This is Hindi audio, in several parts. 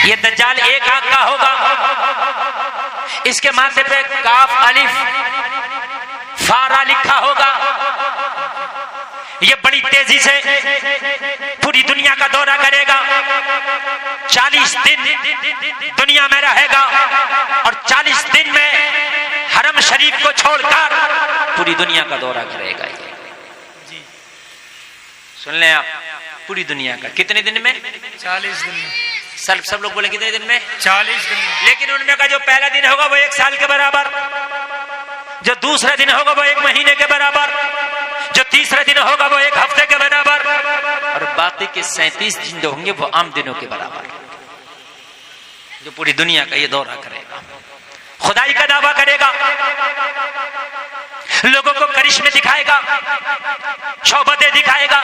ये दज्जाल एक आंख का होगा, इसके माथे पे काफ अलिफ फारा लिखा होगा। ये बड़ी तेजी से पूरी दुनिया का दौरा करेगा, 40 दिन दुनिया में रहेगा और 40 दिन में हरम शरीफ को छोड़कर पूरी दुनिया का दौरा करेगा। ये सुन लें आप, पूरी दुनिया का। कितने दिन में? 40 दिन में। सब लोग बोले कितने दिन में? 40 दिन में। लेकिन उनमें का जो पहला दिन होगा वो 1 साल के बराबर, जो दूसरा दिन होगा वो 1 महीने के बराबर, जो तीसरा दिन होगा वो 1 हफ्ते के बराबर, और बाकी के 37 दिन जो होंगे वो आम दिनों के बराबर, जो पूरी दुनिया का ये दौरा करेगा, खुदाई का दावा करेगा, लोगों को करिश्मे दिखाएगा, शौबतें दिखाएगा,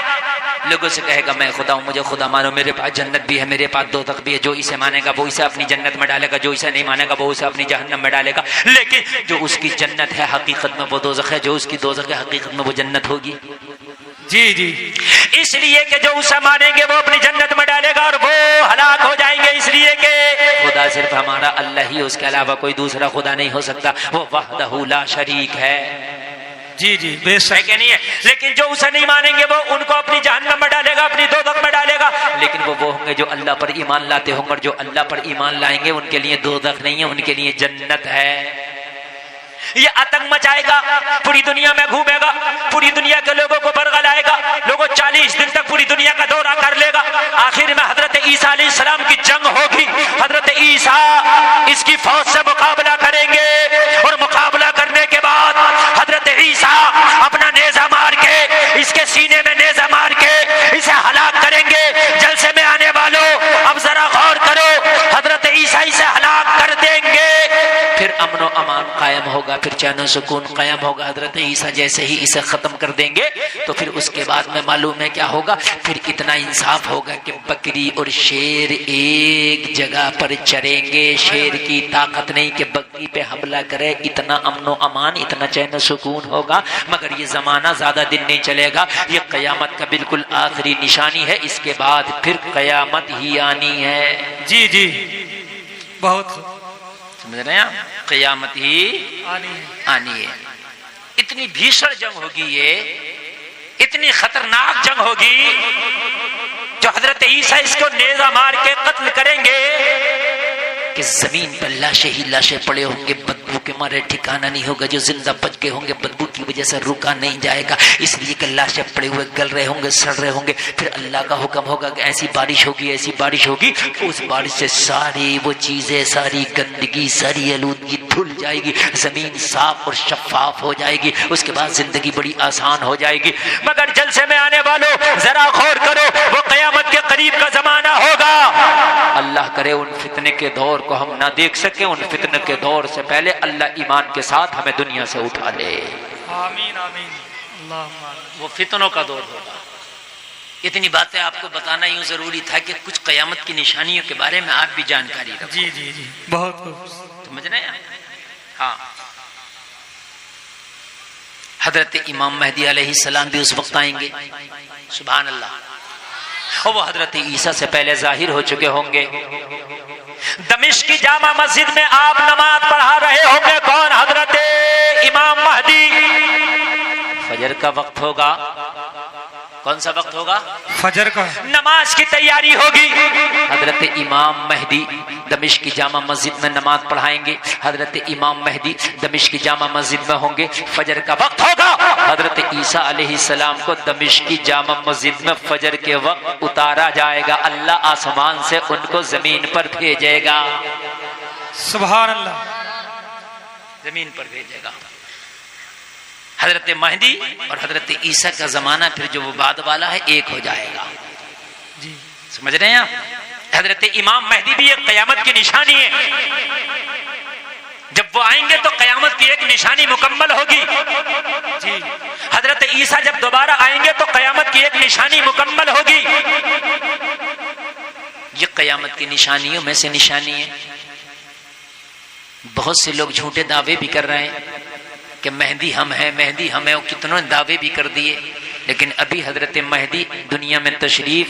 लोगों से कहेगा मैं खुदा हूं, मुझे खुदा मानो, मेरे पास जन्नत भी है, मेरे पास दोज़ख भी है, जो इसे मानेगा वो इसे अपनी जन्नत में डालेगा, जो इसे नहीं मानेगा वो उसे अपनी जहन्नम में डालेगा। लेकिन जो उसकी जन्नत है हकीकत में वो दोज़ख है, जो उसकी दोज़ख है हकीकत में वो जन्नत होगी। जी जी, इसलिए कि जो उसे मानेंगे वो अपनी जन्नत में डालेगा और वो हलाक हो जाएंगे, इसलिए कि खुदा सिर्फ हमारा अल्लाह ही, उसके अलावा कोई दूसरा खुदा नहीं हो सकता, वो वहदहू ला शरीक है। जी जी, बेशक है नहीं है। लेकिन जो उसे नहीं मानेंगे वो उनको अपनी जहन्नम में डालेगा, अपनी दोज़ख में डालेगा। लेकिन वो होंगे जो अल्लाह पर ईमान लाते होंगे, और जो अल्लाह पर ईमान लाएंगे उनके लिए दोज़ख नहीं है, उनके लिए जन्नत है। ये आतंक मचाएगा, पूरी दुनिया में घूमेगा, पूरी दुनिया के लोगों को बरगलाएगा, लोगों 40 दिन तक पूरी दुनिया का दौरा कर लेगा। आखिर में हजरत ईसा अलैहिस्सलाम की जंग होगी, हजरत ईसा इसकी फौज से मुकाबला करेंगे, और मुकाबला करने के बाद हजरत ईसा अपना नेजा मार के, इसके सीने में नेजा मार के इसे हलाक करेंगे। जलसे में आने वालों अब जरा गौर करो, हजरत ईसा इसे हलाक कर देंगे, फिर अमन और अमान कायम होगा, फिर चैन सुकून कायम होगा। हजरत ईसा जैसे ही इसे खत्म कर देंगे तो फिर उसके बाद में मालूम है क्या होगा, फिर इतना इंसाफ होगा कि बकरी और शेर एक जगह पर चरेंगे। शेर की ताकत नहीं कि बकरी पे हमला करे, इतना अमन अमान, इतना चैन सुकून होगा। मगर ये जमाना ज्यादा दिन नहीं चलेगा, ये कयामत का बिल्कुल आखिरी निशानी है, इसके बाद फिर कयामत ही आनी है। जी जी, बहुत समझ रहे हैं, क़यामत ही आनी है। इतनी भीषण जंग होगी, ये इतनी खतरनाक जंग होगी, जो हजरत ईसा इसको नेजा मार के कत्ल करेंगे कि जमीन पर लाशें ही लाशें पड़े होंगे, बदबू के मारे ठिकाना नहीं होगा। जो जिंदा बच के होंगे बदबू की वजह से रुका नहीं जाएगा, इसलिए कि लाशें पड़े हुए गल रहे होंगे, सड़ रहे होंगे। फिर अल्लाह का हुक्म होगा कि ऐसी बारिश होगी, ऐसी बारिश होगी, उस बारिश से सारी वो चीजें, सारी गंदगी, सारी आलूदगी धुल जाएगी, जमीन साफ और शफाफ हो जाएगी। उसके बाद जिंदगी बड़ी आसान हो जाएगी। मगर जलसे में आने वालों जरा गौर करो, वो कयामत के करीब का जमाना होगा। अल्लाह करे उन फितने के दौर को हम ना देख सके, उन फितने के दौर से पहले अल्लाह ईमान के साथ हमें दुनिया से उठा ले। आमीन आमीन, अल्लाहुम्मा। वो फितनों का दौर होगा। इतनी बातें आपको बताना यूं जरूरी था कि कुछ कयामत की निशानियों के बारे में आप भी जानकारी रखो। जी जी जी, बहुत समझ रहे हैं। हाँ, हजरत इमाम मेहदी अलैहिस्सलाम भी उस वक्त आएंगे, सुभान अल्लाह, और वो हजरत ईसा से पहले जाहिर हो चुके होंगे। दमिश्क की जामा मस्जिद में आप नमाज पढ़ा रहे होंगे, कौन? हजरत इमाम महदी। फजर का वक्त होगा, कौन सा वक्त होगा? फजर का। नमाज की तैयारी होगी, हजरत इमाम मेहदी दमिश्क की जामा मस्जिद में नमाज पढ़ाएंगे। हजरत इमाम मेहदी दमिश्क की जामा मस्जिद में होंगे, फजर का वक्त होगा। हजरत ईसा अलैहिस्सलाम को दमिश्क की जामा मस्जिद में फजर के वक्त उतारा जाएगा, अल्लाह आसमान से उनको जमीन पर भेजेगा। सुभान अल्लाह, जमीन पर भेजेगा। हजरत मेहदी और हजरत ईसा का जमाना फिर जो वो बाद वाला है एक हो जाएगा। जी, समझ रहे हैं आप। हजरत इमाम मेहदी भी एक कयामत की निशानी है। जब वो आएंगे तो कयामत की एक निशानी मुकम्मल होगी। जी, हजरत ईसा जब दोबारा आएंगे तो कयामत की एक निशानी मुकम्मल होगी। ये कयामत की निशानियों में से निशानी है। बहुत से लोग झूठे दावे भी कर रहे हैं कि मेहदी हम हैं, मेहदी हम हैं, और कितनों दावे भी कर दिए। लेकिन अभी हजरत महदी दुनिया में तशरीफ,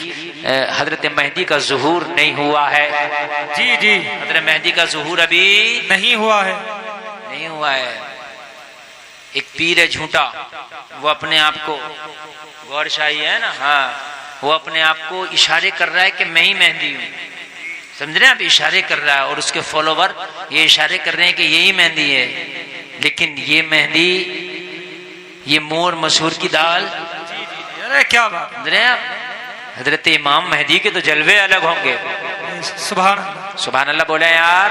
हजरत महदी का ज़ुहूर नहीं हुआ है। जी जी, हजरत महदी का ज़ुहूर अभी नहीं हुआ है, नहीं हुआ है। एक पीर है झूठा, वो अपने आप को, गौर शाही है ना, हाँ, वो अपने आप को इशारे कर रहा है कि मैं ही मेहंदी हूँ, समझ रहे हैं आप, इशारे कर रहा है, और उसके फॉलोवर ये इशारे कर रहे हैं कि यही मेहंदी है। लेकिन ये मेहंदी, ये मोर मसूर की दाल, अरे क्या बात, समझ रहे हैं आप, हजरत इमाम मेहदी के तो जलवे अलग होंगे। सुभान अल्लाह, सुभान अल्लाह बोले यार,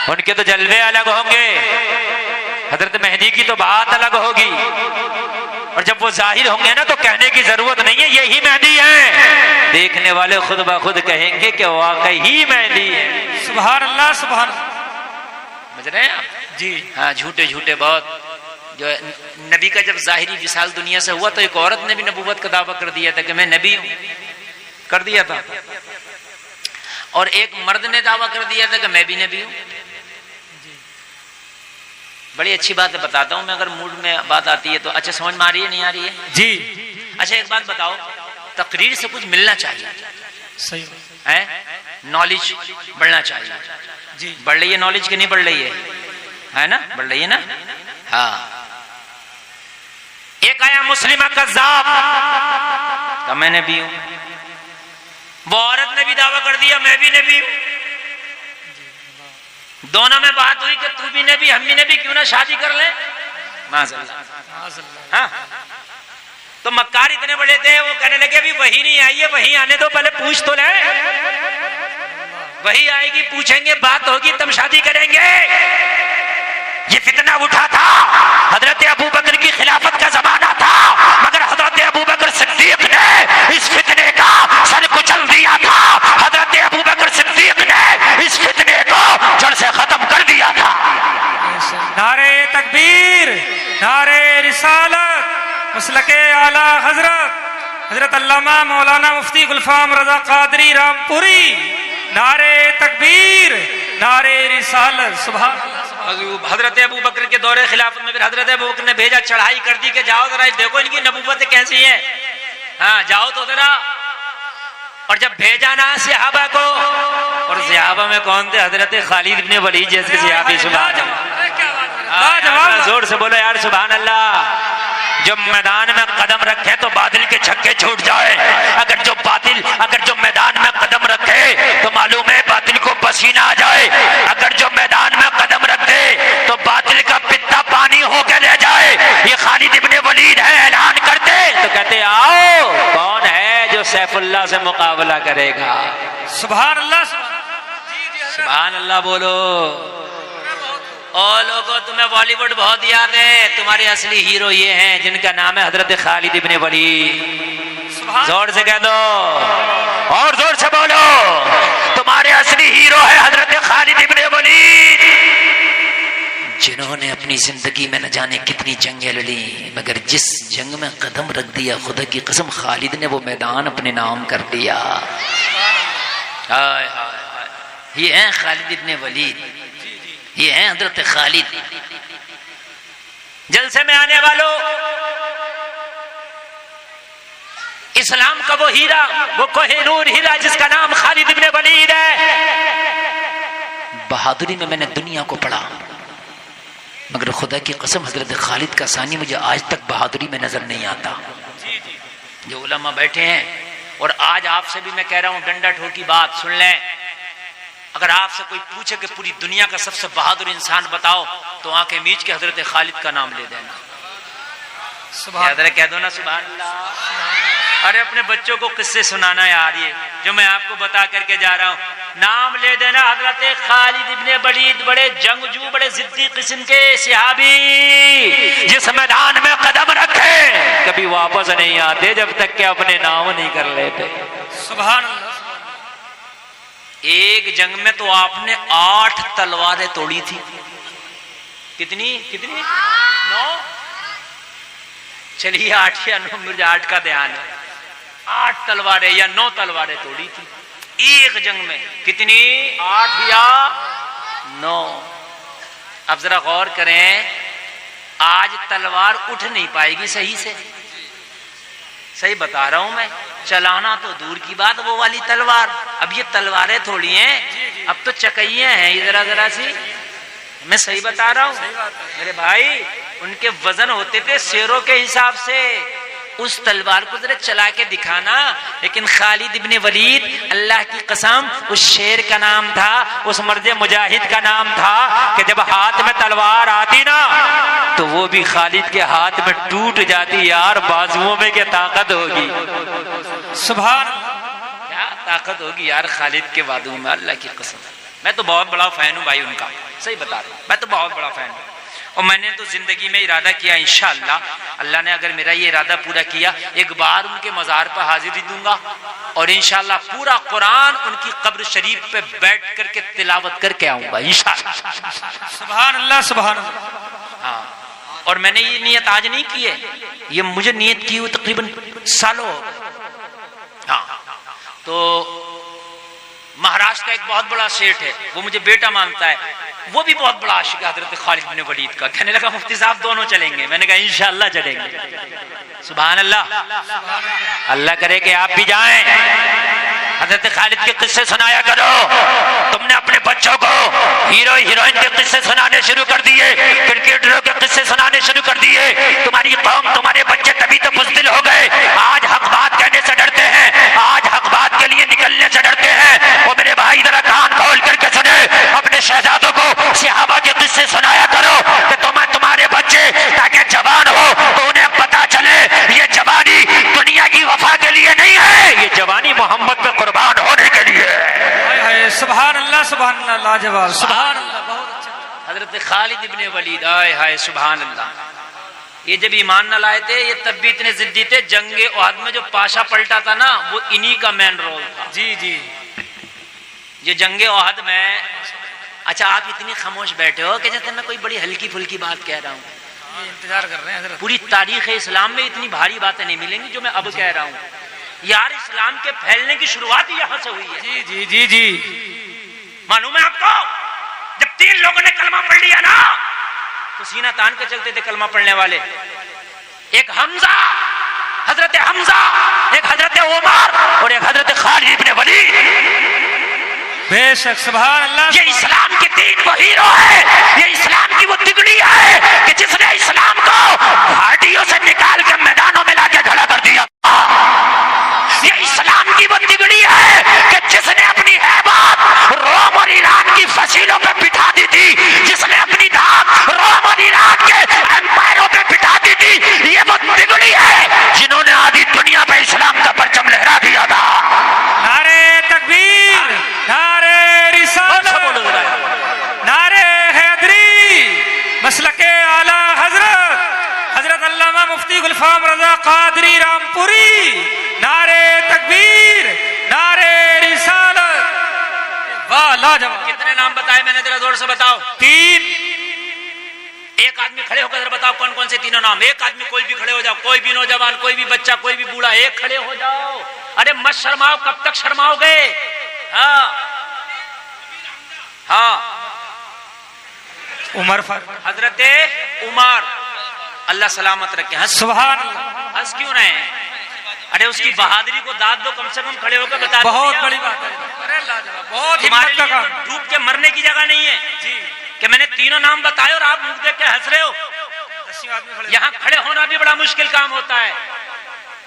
उनके तो जलवे अलग होंगे, हजरत मेहदी की तो बात अलग होगी। और जब वो जाहिर होंगे ना तो कहने की जरूरत नहीं है यही मेहदी है, देखने वाले खुद ब खुद कहेंगे कि वाकई ही मेहदी है। सुभान अल्लाह, सुभान अल्लाह, समझ रहे हैं आप जी। हाँ, झूठे झूठे बहुत। जो नबी का जब जाहिरी विसाल दुनिया से हुआ तो एक औरत ने भी नबूवत का दावा कर दिया था कि मैं नबी हूं, कर दिया था। और एक मर्द ने दावा कर दिया था कि मैं भी नबी हूं। बड़ी अच्छी बात है, बताता हूं मैं, अगर मूड में बात आती है तो। अच्छा, समझ में आ रही है, नहीं आ रही है जी? अच्छा, एक बात बताओ, तकरीर से कुछ मिलना चाहिए, सही है, नॉलेज बढ़ना चाहिए जी। बढ़ रही है नॉलेज की नहीं बढ़ रही है ना, बढ़ रही है ना, हाँ। एक आया मुस्लिमा कज़्ज़ाब का मैं नबी हूं, वो औरत ने भी दावा कर दिया मैं भी नबी हूं। दोनों में बात हुई कि तू भी नबी हम भी नबी, क्यों ना शादी कर ले। माज़अल्लाह। हाँ, तो मक्कार इतने बड़े थे, वो कहने लगे भी वही नहीं आई है, वही आने दो, पहले पूछ तो ले, वही आएगी, पूछेंगे, बात होगी, तब शादी करेंगे। ये फितना उठा था, हजरत अबू बकर की खिलाफत का जमाना था, मगर हजरत अबू बकर सिद्दीक ने इस फितने का सर कुचल दिया था। हजरत अबू बकर सिद्दीक ने इस फितने को जड़ से खत्म कर दिया था। नारे तकबीर, नारे रिसालत, मसलके आला हजरत अल्लामा मौलाना मुफ्ती गुलफाम रजा कादरी रामपुरी। नारे तकबीर, नारे रिसालत, सुभान अल्लाह। हजरत अबू बकर के दौरे खिलाफत में फिर हजरत अबू बकर ने भेजा, चढ़ाई कर दी कि जाओ जरा देखो इनकी नबूवत कैसी है, हाँ जाओ तो जरा। और जब भेजा ना सहाबा को, और सहाबा में कौन थे, हजरत खालिद इब्ने वलीद जैसे सहाबी। सुभान अल्लाह, जोर से बोलो यार सुभान अल्लाह। जब मैदान में कदम रखे तो बातिल के छक्के छूट जाए, अगर जो मैदान में कदम रखे तो मालूम है बातिल को पसीना आ जाए, अगर जो मैदान में कदम रख दे तो बातिल का पित्ता पानी होकर रह जाए। ये खालिद इब्ने वलीद है, ऐलान करते तो कहते आओ, कौन है जो सैफुल्लाह से मुकाबला करेगा। सुभान अल्लाह, सुभान अल्लाह बोलो। और लोगों, तुम्हें बॉलीवुड बहुत याद है, तुम्हारे असली हीरो ये हैं जिनका नाम है हजरत खालिद इब्ने वलीद। जोर से कह दो और जोर से बोलो, तुम्हारे असली हीरो है हजरत खालिद इब्ने वलीद, जिन्होंने अपनी जिंदगी में न जाने कितनी जंगें लड़ी, मगर जिस जंग में कदम रख दिया, खुदा की कसम खालिद ने वो मैदान अपने नाम कर दिया। हाय हाय हाय, ये हैं खालिद इब्ने वलीद, ये हैं हजरत खालिद। जलसे में आने वालों, इस्लाम का वो हीरा, वो कोहिनूर हीरा जिसका नाम खालिद इब्ने वलीद है। बहादुरी में मैंने दुनिया को पढ़ा, मगर खुदा की कसम हजरत खालिद का सानी मुझे आज तक बहादुरी में नजर नहीं आता। जो उलमा बैठे हैं, और आज आपसे भी मैं कह रहा हूं, डंडा ठोकी बात सुन लें, अगर आपसे कोई पूछे कि पूरी दुनिया का सबसे बहादुर इंसान बताओ, तो आंखें मीच के हजरत खालिद का नाम ले देना। सुभान, कह दो ना सुभान अल्लाह। अरे अपने बच्चों को किस्से सुनाना यार, ये जो मैं आपको बता करके जा रहा हूँ, नाम ले देना हजरत खालिद इब्ने वलीद, बड़े जंगजू, बड़े जिद्दी किस्म के सहाबी, जिस मैदान में कदम रखे कभी वापस नहीं आते जब तक कि अपने नाम नहीं कर लेते। सुभान अल्लाह। एक जंग में तो आपने 8 तलवारें तोड़ी थी। कितनी कितनी? 9। चलिए 8 या 9, मुझे 8 का ध्यान है। 8 तलवारें या 9 तलवारें तोड़ी थी एक जंग में। कितनी? 8 या 9। अब जरा गौर करें, आज तलवार उठ नहीं पाएगी सही से, सही बता रहा हूं मैं, चलाना तो दूर की बात, वो वाली तलवार, अब ये तलवारें थोड़ी हैं, अब तो चकइयां हैं जरा जरा सी। मैं सही बता रहा हूं मेरे भाई, उनके वजन होते थे शेरों के हिसाब से। उस तलवार को जरा चला के दिखाना। लेकिन खालिद इब्ने वलीद, अल्लाह की कसम, उस शेर का नाम था, उस मर्द मुजाहिद का नाम था कि जब हाथ में तलवार आती ना तो वो भी खालिद के हाथ में टूट जाती। यार बाजुओं में क्या ताकत होगी, सुभान, क्या ताकत होगी यार खालिद के बाजुओं में, अल्लाह की कसम। मैं तो बहुत बड़ा फैन हूं भाई उनका, सही बता रहा हूं, मैं तो बहुत बड़ा फैन हूं। और मैंने तो जिंदगी में इरादा किया, इंशाअल्लाह अल्लाह ने अगर मेरा ये इरादा पूरा किया, एक बार उनके मज़ार पर हाजिरी दूंगा और इंशाअल्लाह पूरा कुरान उनकी कब्र शरीफ पे बैठ करके तिलावत करके आऊंगा इंशाअल्लाह। सुभान अल्लाह, सुभान अल्लाह। हाँ, और मैंने ये नियत आज नहीं की है, ये मुझे नियत की हुई तकरीबन सालों हो गए। हाँ, तो महाराष्ट्र का एक बहुत बड़ा सेठ है, वो मुझे बेटा मानता है, वो भी बहुत बड़ा आशिक है हजरत खालिद बिन वलीद का। कहने लगा मुफ्ती साहब दोनों चलेंगे। मैंने कहा इंशाअल्लाह चलेंगे। सुभान अल्लाह, अल्लाह करे कि आप भी जाएं। हजरत खालिद के किस्से सुनाया करो। तुमने अपने बच्चों को हीरो हीरोइन के किस्से सुनाने शुरू कर दिए, क्रिकेटरों के किस्से सुनाने शुरू कर दिए। तुम्हारी कौम, तुम्हारे बच्चे तभी तो बुज़दिल हो गए। आज हक बात कहने से डरते हैं, आज हक बात के लिए निकलने से डरते हैं। और मेरे भाई जरा कान खोल करके सुने, अपने शहजादों को सहाबा के किस्से सुनाया करो कि तुम्हारे बच्चे ताकि जवान हो तो उन्हें पता चले ये जवानी दुनिया की वफा के लिए नहीं है, ये जवानी मोहम्मद पे कुर्बान होने के लिए है। सुभान अल्लाह, सुभान अल्लाह, लाजवाब, सुभान अल्लाह, बहुत अच्छा। हजरत खालिद इब्ने वलीद, आए हाय सुभान अल्लाह, ये जब ईमान न लाए थे ये तब भी इतने जिद्दी थे। जंगे ओहद में जो पाशा पलटा था ना, वो इन्हीं का मेन रोल था। जी जी, ये जंगे ओहद में, अच्छा आप इतनी खामोश बैठे हो कि जैसे मैं कोई बड़ी हल्की फुल्की बात कह रहा हूँ। इंतजार कर रहे हैं। पूरी तारीख इस्लाम में इतनी भारी बातें नहीं मिलेंगी जो मैं अब कह रहा हूँ। यार इस्लाम के फैलने की शुरुआत ही यहाँ से हुई है। जी जी जी जी, मालूम है आपको, जब 3 लोगों ने कलमा पढ़ लिया ना तो सीना तान के चलते थे कलमा पढ़ने वाले। एक हमजा, हजरत हमजा, एक हजरत उमर और एक हजरत खालिद इब्ने वलीद। बेशक, सुभान अल्लाह। ये इस्लाम के 3 वो हीरो है, ये इस्लाम की वो तिगड़ी है कि जिसने इस्लाम को घाटियों से निकाल के मैदानों में लाके खड़ा कर दिया। ये इस्लाम की वो तिगड़ी है कि जिसने अपनी हैबत रोम और ईरान की फसीलों पे बिठा दी थी, जिसने अपनी धाक रोम और ईरान के एम्पायरों पे बिठा दी थी। ये वो तिगड़ी है जिन्होंने आधी दुनिया पे इस्लाम का परचम लहरा दिया था। नारे तकबीर, नारे रिसालत, नारे हैदरी, मसलके आला हजरत हजरत अल्लामा मुफ्ती गुलफाम रजा कादरी रामपुरी। नारे तकबीर, नारे रिसालत, वाह लाजवाब। कितने नाम बताए मैंने, जरा जोर से बताओ। 3। एक आदमी खड़े होकर जरा बताओ कौन कौन से तीनों नाम। एक आदमी कोई भी खड़े हो जाओ, कोई भी नौजवान, कोई भी बच्चा, कोई भी बूढ़ा, एक खड़े हो जाओ। अरे मत शर्माओ, कब तक शर्माओगे? हाँ हाँ, उमर फारूक, हजरत उमर, अल्लाह सलामत रखे। हंस, सुभान अल्लाह। हंस क्यों रहे हैं? अरे उसकी बहादुरी को दाद दो, कम से कम खड़े होकर बता दो। बहुत बड़ी बात है। अरे लाजवाब, बहुत तुम्हारे हिम्मत का लिए काम। तो डूब के मरने की जगह नहीं है जी, कि मैंने तीनों नाम बताए और आप मुंह देख के हंस रहे हो। यहाँ खड़े होना भी बड़ा मुश्किल काम होता है।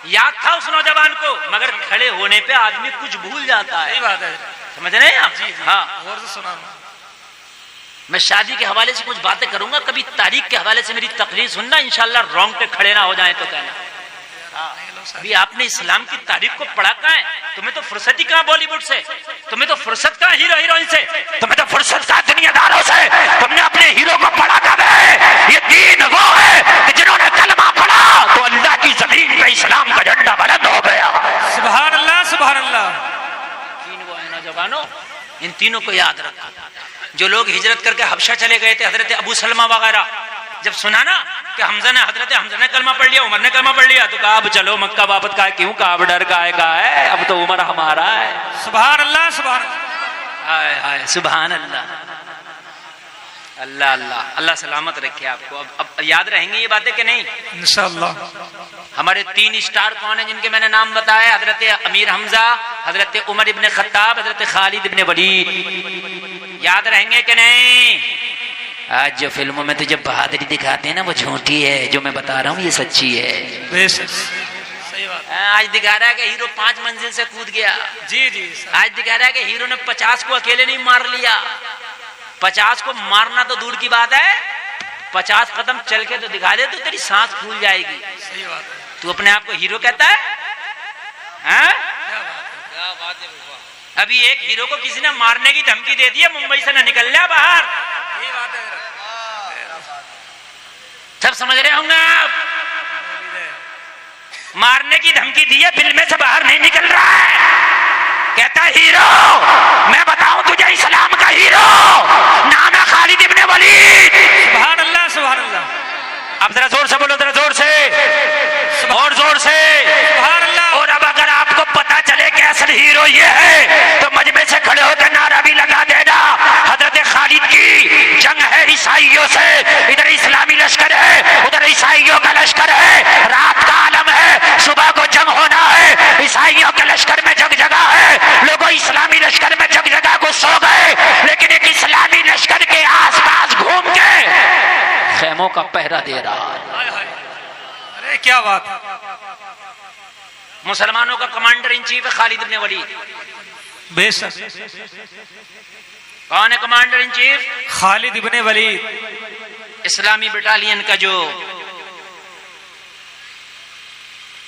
याद था उस नौजवान को, मगर खड़े होने पे आदमी कुछ भूल जाता है। सही बात है, समझ रहे हैं आप? हाँ, और से सुना। मैं शादी के हवाले से कुछ बातें करूंगा, कभी तारीख के हवाले से मेरी तकरीर सुनना, इंशाल्लाह रोंगटे खड़े ना हो जाए तो कहना। अभी आपने इस्लाम की तारीख को पढ़ा कहाँ है? तुम्हें तो फुर्सत ही कहाँ बॉलीवुड से, तुम्हें तो फुर्सत कहाँ हीरो हीरोइन से, तुम्हें तो फुर्सत कहाँ दुनियादारों से। तुमने अपने हीरो को पढ़ा कब है? ये 3 वो है जिन्होंने कलमा पढ़ा तो अल्लाह की जमीन पे इस्लाम का झंडा बुलंद हो गया। सुभान अल्लाह, सुभान अल्लाह। 3 वो है नौजवानों, इन तीनों को याद रखो। जो लोग हिजरत करके हबशा चले गए थे, हजरत अबू सलमा वगैरह, जब सुना ना कि हजरत हमजा ने कलमा पढ़ लिया, उमर ने कलमा पढ़ लिया, तो कहा अब चलो मक्का वापस। कहा क्यों? कहा अब डर का है, अब तो उमर हमारा है। सुभान अल्लाह, सुभान अल्लाह। हाय हाय सुभान अल्लाह। अल्लाह अल्लाह अल्लाह सलामत रखे आपको। अब याद रहेंगी ये बातें कि नहीं? इंशाअल्लाह। हमारे 3 स्टार कौन है जिनके मैंने नाम बताया? हजरत अमीर हमजा, हजरत उमर इब्ने खत्ताब, हजरत खालिद इब्ने वलीद। याद रहेंगे कि नहीं? आज जो फिल्मों में तो जब बहादुरी दिखाते हैं ना वो झूठी है, जो मैं बता रहा हूँ ये सच्ची है। सही बात। आज दिखा रहा है कि हीरो 5 मंजिल से कूद गया। जी जी। आज दिखा रहा है कि हीरो ने 50 को अकेले नहीं मार लिया। 50 को मारना तो दूर की बात है, 50 कदम चल के तो दिखा दे तो तेरी सांस फूल जाएगी। सही बात है। तू अपने आप को हीरो कहता है? हाँ? क्या बात है। अभी एक हीरो को किसी ने मारने की धमकी दे दी है, मुंबई से ना निकल लिया बाहर। यही बात है। सब समझ रहे होंगे आप? मारने की धमकी दी है, फिल्म से बाहर नहीं निकल रहा है। कहता हीरो, मैं बताऊं तुझे इस्लाम का हीरो नाम है खालिद इब्ने वलीद। सुभान अल्लाह सुभान अल्लाह। अब जरा जोर से बोलो, जरा जोर से और जोर से सुभान अल्लाह। और अब अगर आपको पता चले कि असल हीरो ये है तो मजमे से खड़े होकर नारा भी लगा देना। हजरत खालिद की जंग है ईसाइयों से, इधर इस्लामी लश्कर है, उधर ईसाइयों का लश्कर है। रात का आलम है, सुबह को जंग होना है। ईसाइयों के लश्कर में जग जगह है, लोगों इस्लामी लश्कर में जग जगह को सो गए, लेकिन एक इस्लामी लश्कर के आसपास घूम के खेमों का पहरा दे रहा है। अरे क्या बात है। मुसलमानों का कमांडर इन चीफ है खालिद इब्ने वलीद। बेशक। कौन है कमांडर इन चीफ? खालिद इब्ने वलीद। इस्लामी बटालियन का जो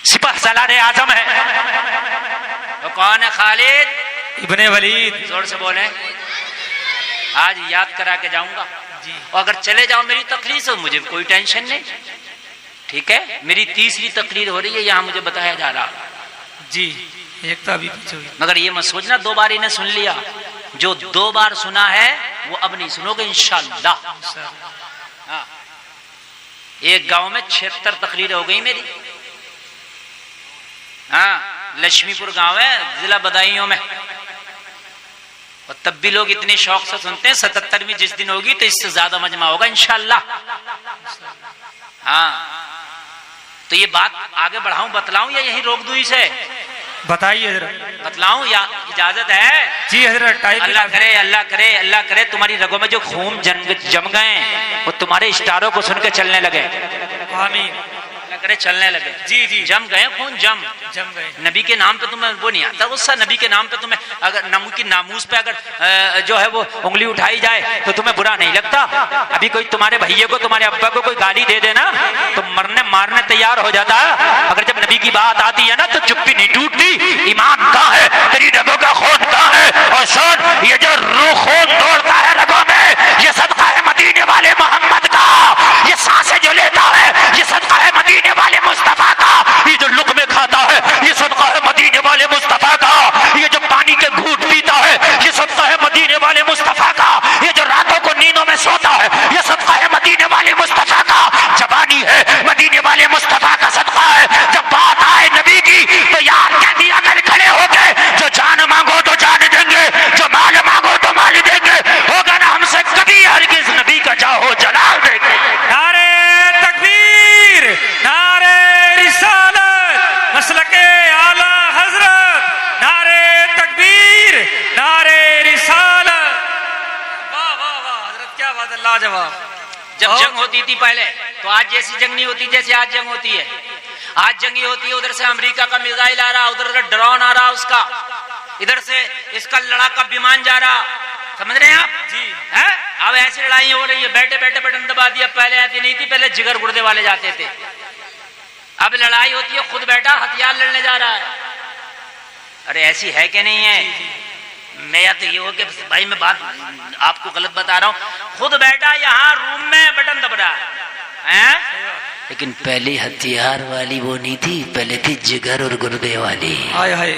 सिपाह सालार आजम है तो कौन है? खालिद इब्ने वलीद। जोर से बोले। आज याद करा के जाऊंगा जी। और अगर चले जाओ मेरी तकलीफ से मुझे कोई टेंशन नहीं, ठीक है? मेरी तीसरी तकरीर हो रही है, यहाँ मुझे बताया जा रहा जी। एकता भी पीछे हुई। मगर ये मत सोचना 2 बार इन्हें सुन लिया। जो 2 बार सुना है वो अब नहीं सुनोगे इंशाअल्लाह। हाँ। एक गांव में 76 तकरीर हो गई मेरी। हाँ, लक्ष्मीपुर गांव है, जिला बदायूं में। और तब भी लोग इतने शौक से सुनते हैं। 77वीं जिस दिन होगी तो इससे ज्यादा मजमा होगा इंशाअल्लाह। हाँ, तो ये बात आगे बढ़ाऊं, बतलाऊं या यही रोक दूं इसे? बताइए जरा। बतलाऊं या इजाजत है? जी हजरत। टाइम अल्लाह करे, अल्लाह करे, अल्लाह करे तुम्हारी रगों में जो खून जम गए वो तुम्हारे इशारों को सुन के चलने लगे। आमीन। अल्लाह करे चलने लगे। जी जी। जम गए खून, जम गए। नबी के नाम पे तुम्हें वो नहीं आता गुस्सा। नबी के नाम पे तुम्हें अगर नामूस पे अगर जो है वो उंगली उठाई जाए तो तुम्हें बुरा नहीं लगता। अभी कोई तुम्हारे भैया को, तुम्हारे अब्बा को कोई गाली दे देना तो मरने मारने तैयार हो जाता है। अगर जब नबी की बात आती है ना तो चुप्पी नहीं टूटती। ईमान कहाँ है? तेरी रगों का खून कहाँ है? और सुन, ये जो रूह खून दौड़ता है रगों में, ये सदका है मदीने वाले मोहम्मद का। ये सांसें जो लेता है ये सदका है मदीने वाले मुस्तफा का। ये जो लुक़मे खाता है ये सदका है मदीने वाले मुस्तफा का। ये जो पानी के घूंट पीता है ये सदका है मदीने वाले मुस्तफा का। ये जो रातों को नींदों में सोता है ये सदका है मदीने वाले मुस्तफा का। जवानी है मदीने वाले मुस्तफा का सदका है। जब बात आए नबी की तो यार कह दिया कर खड़े हो गए, जो जान मांगो तो जान देंगे, जो माल मांगो तो माल देंगे। होगा ना हमसे कभी हरगिज़ नबी का जाहो जलाल देंगे। नारे तकबीर, नारे रिसालत, मसलके आला हजरत, नारे तकबीर, नारे रिसालत। वाह वाह वाह हजरत, क्या बात है, लाजवाब। जब जंग होती थी पहले तो आज जैसी जंग नहीं होती जैसे आज जंग होती है। आज जंग होती है, उधर से अमेरिका का मिसाइल आ रहा, उधर से ड्रोन आ रहा उसका, इधर से इसका लड़ाका विमान जा रहा। समझ रहे हैं आप? जी। है? अब ऐसी लड़ाई हो रही है, बैठे बैठे बटन दबा दिया। पहले ऐसी नहीं थी, पहले जिगर गुर्दे वाले जाते थे। अब लड़ाई होती है, खुद बैठा हथियार लड़ने जा रहा है। अरे ऐसी है कि नहीं है? मैं या तो ये हो कि भाई मैं बात आपको गलत बता रहा हूं। खुद बैठा यहाँ रूम में बटन दब रहा है। लेकिन पहले हथियार वाली वो नहीं थी, पहले थी जिगर और गुर्दे वाली। हाय हाय।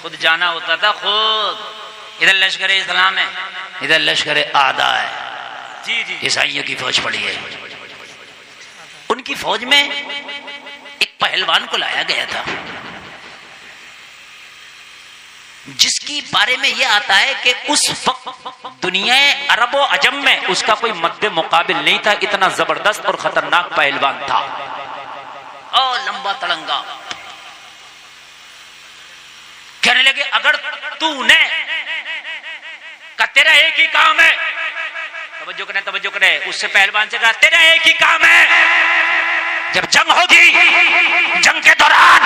खुद जाना होता था खुद। इधर लश्कर इस्लाम है, इधर लश्कर आदा है। जी जी। ईसाइयों की फौज पड़ी है। उनकी फौज में एक पहलवान को लाया गया था। जिसकी बारे में यह आता है कि उस वक्त दुनिया अरबो अजम में उसका कोई मद्दे मुकाबिल नहीं था, इतना जबरदस्त और खतरनाक पहलवान था। और लंबा तड़ंगा। कहने लगे अगर तूने का तेरा एक ही काम है, तवज्जो करे, उससे पहलवान से कहा तेरा एक ही काम है, जब जंग होगी जंग के दौरान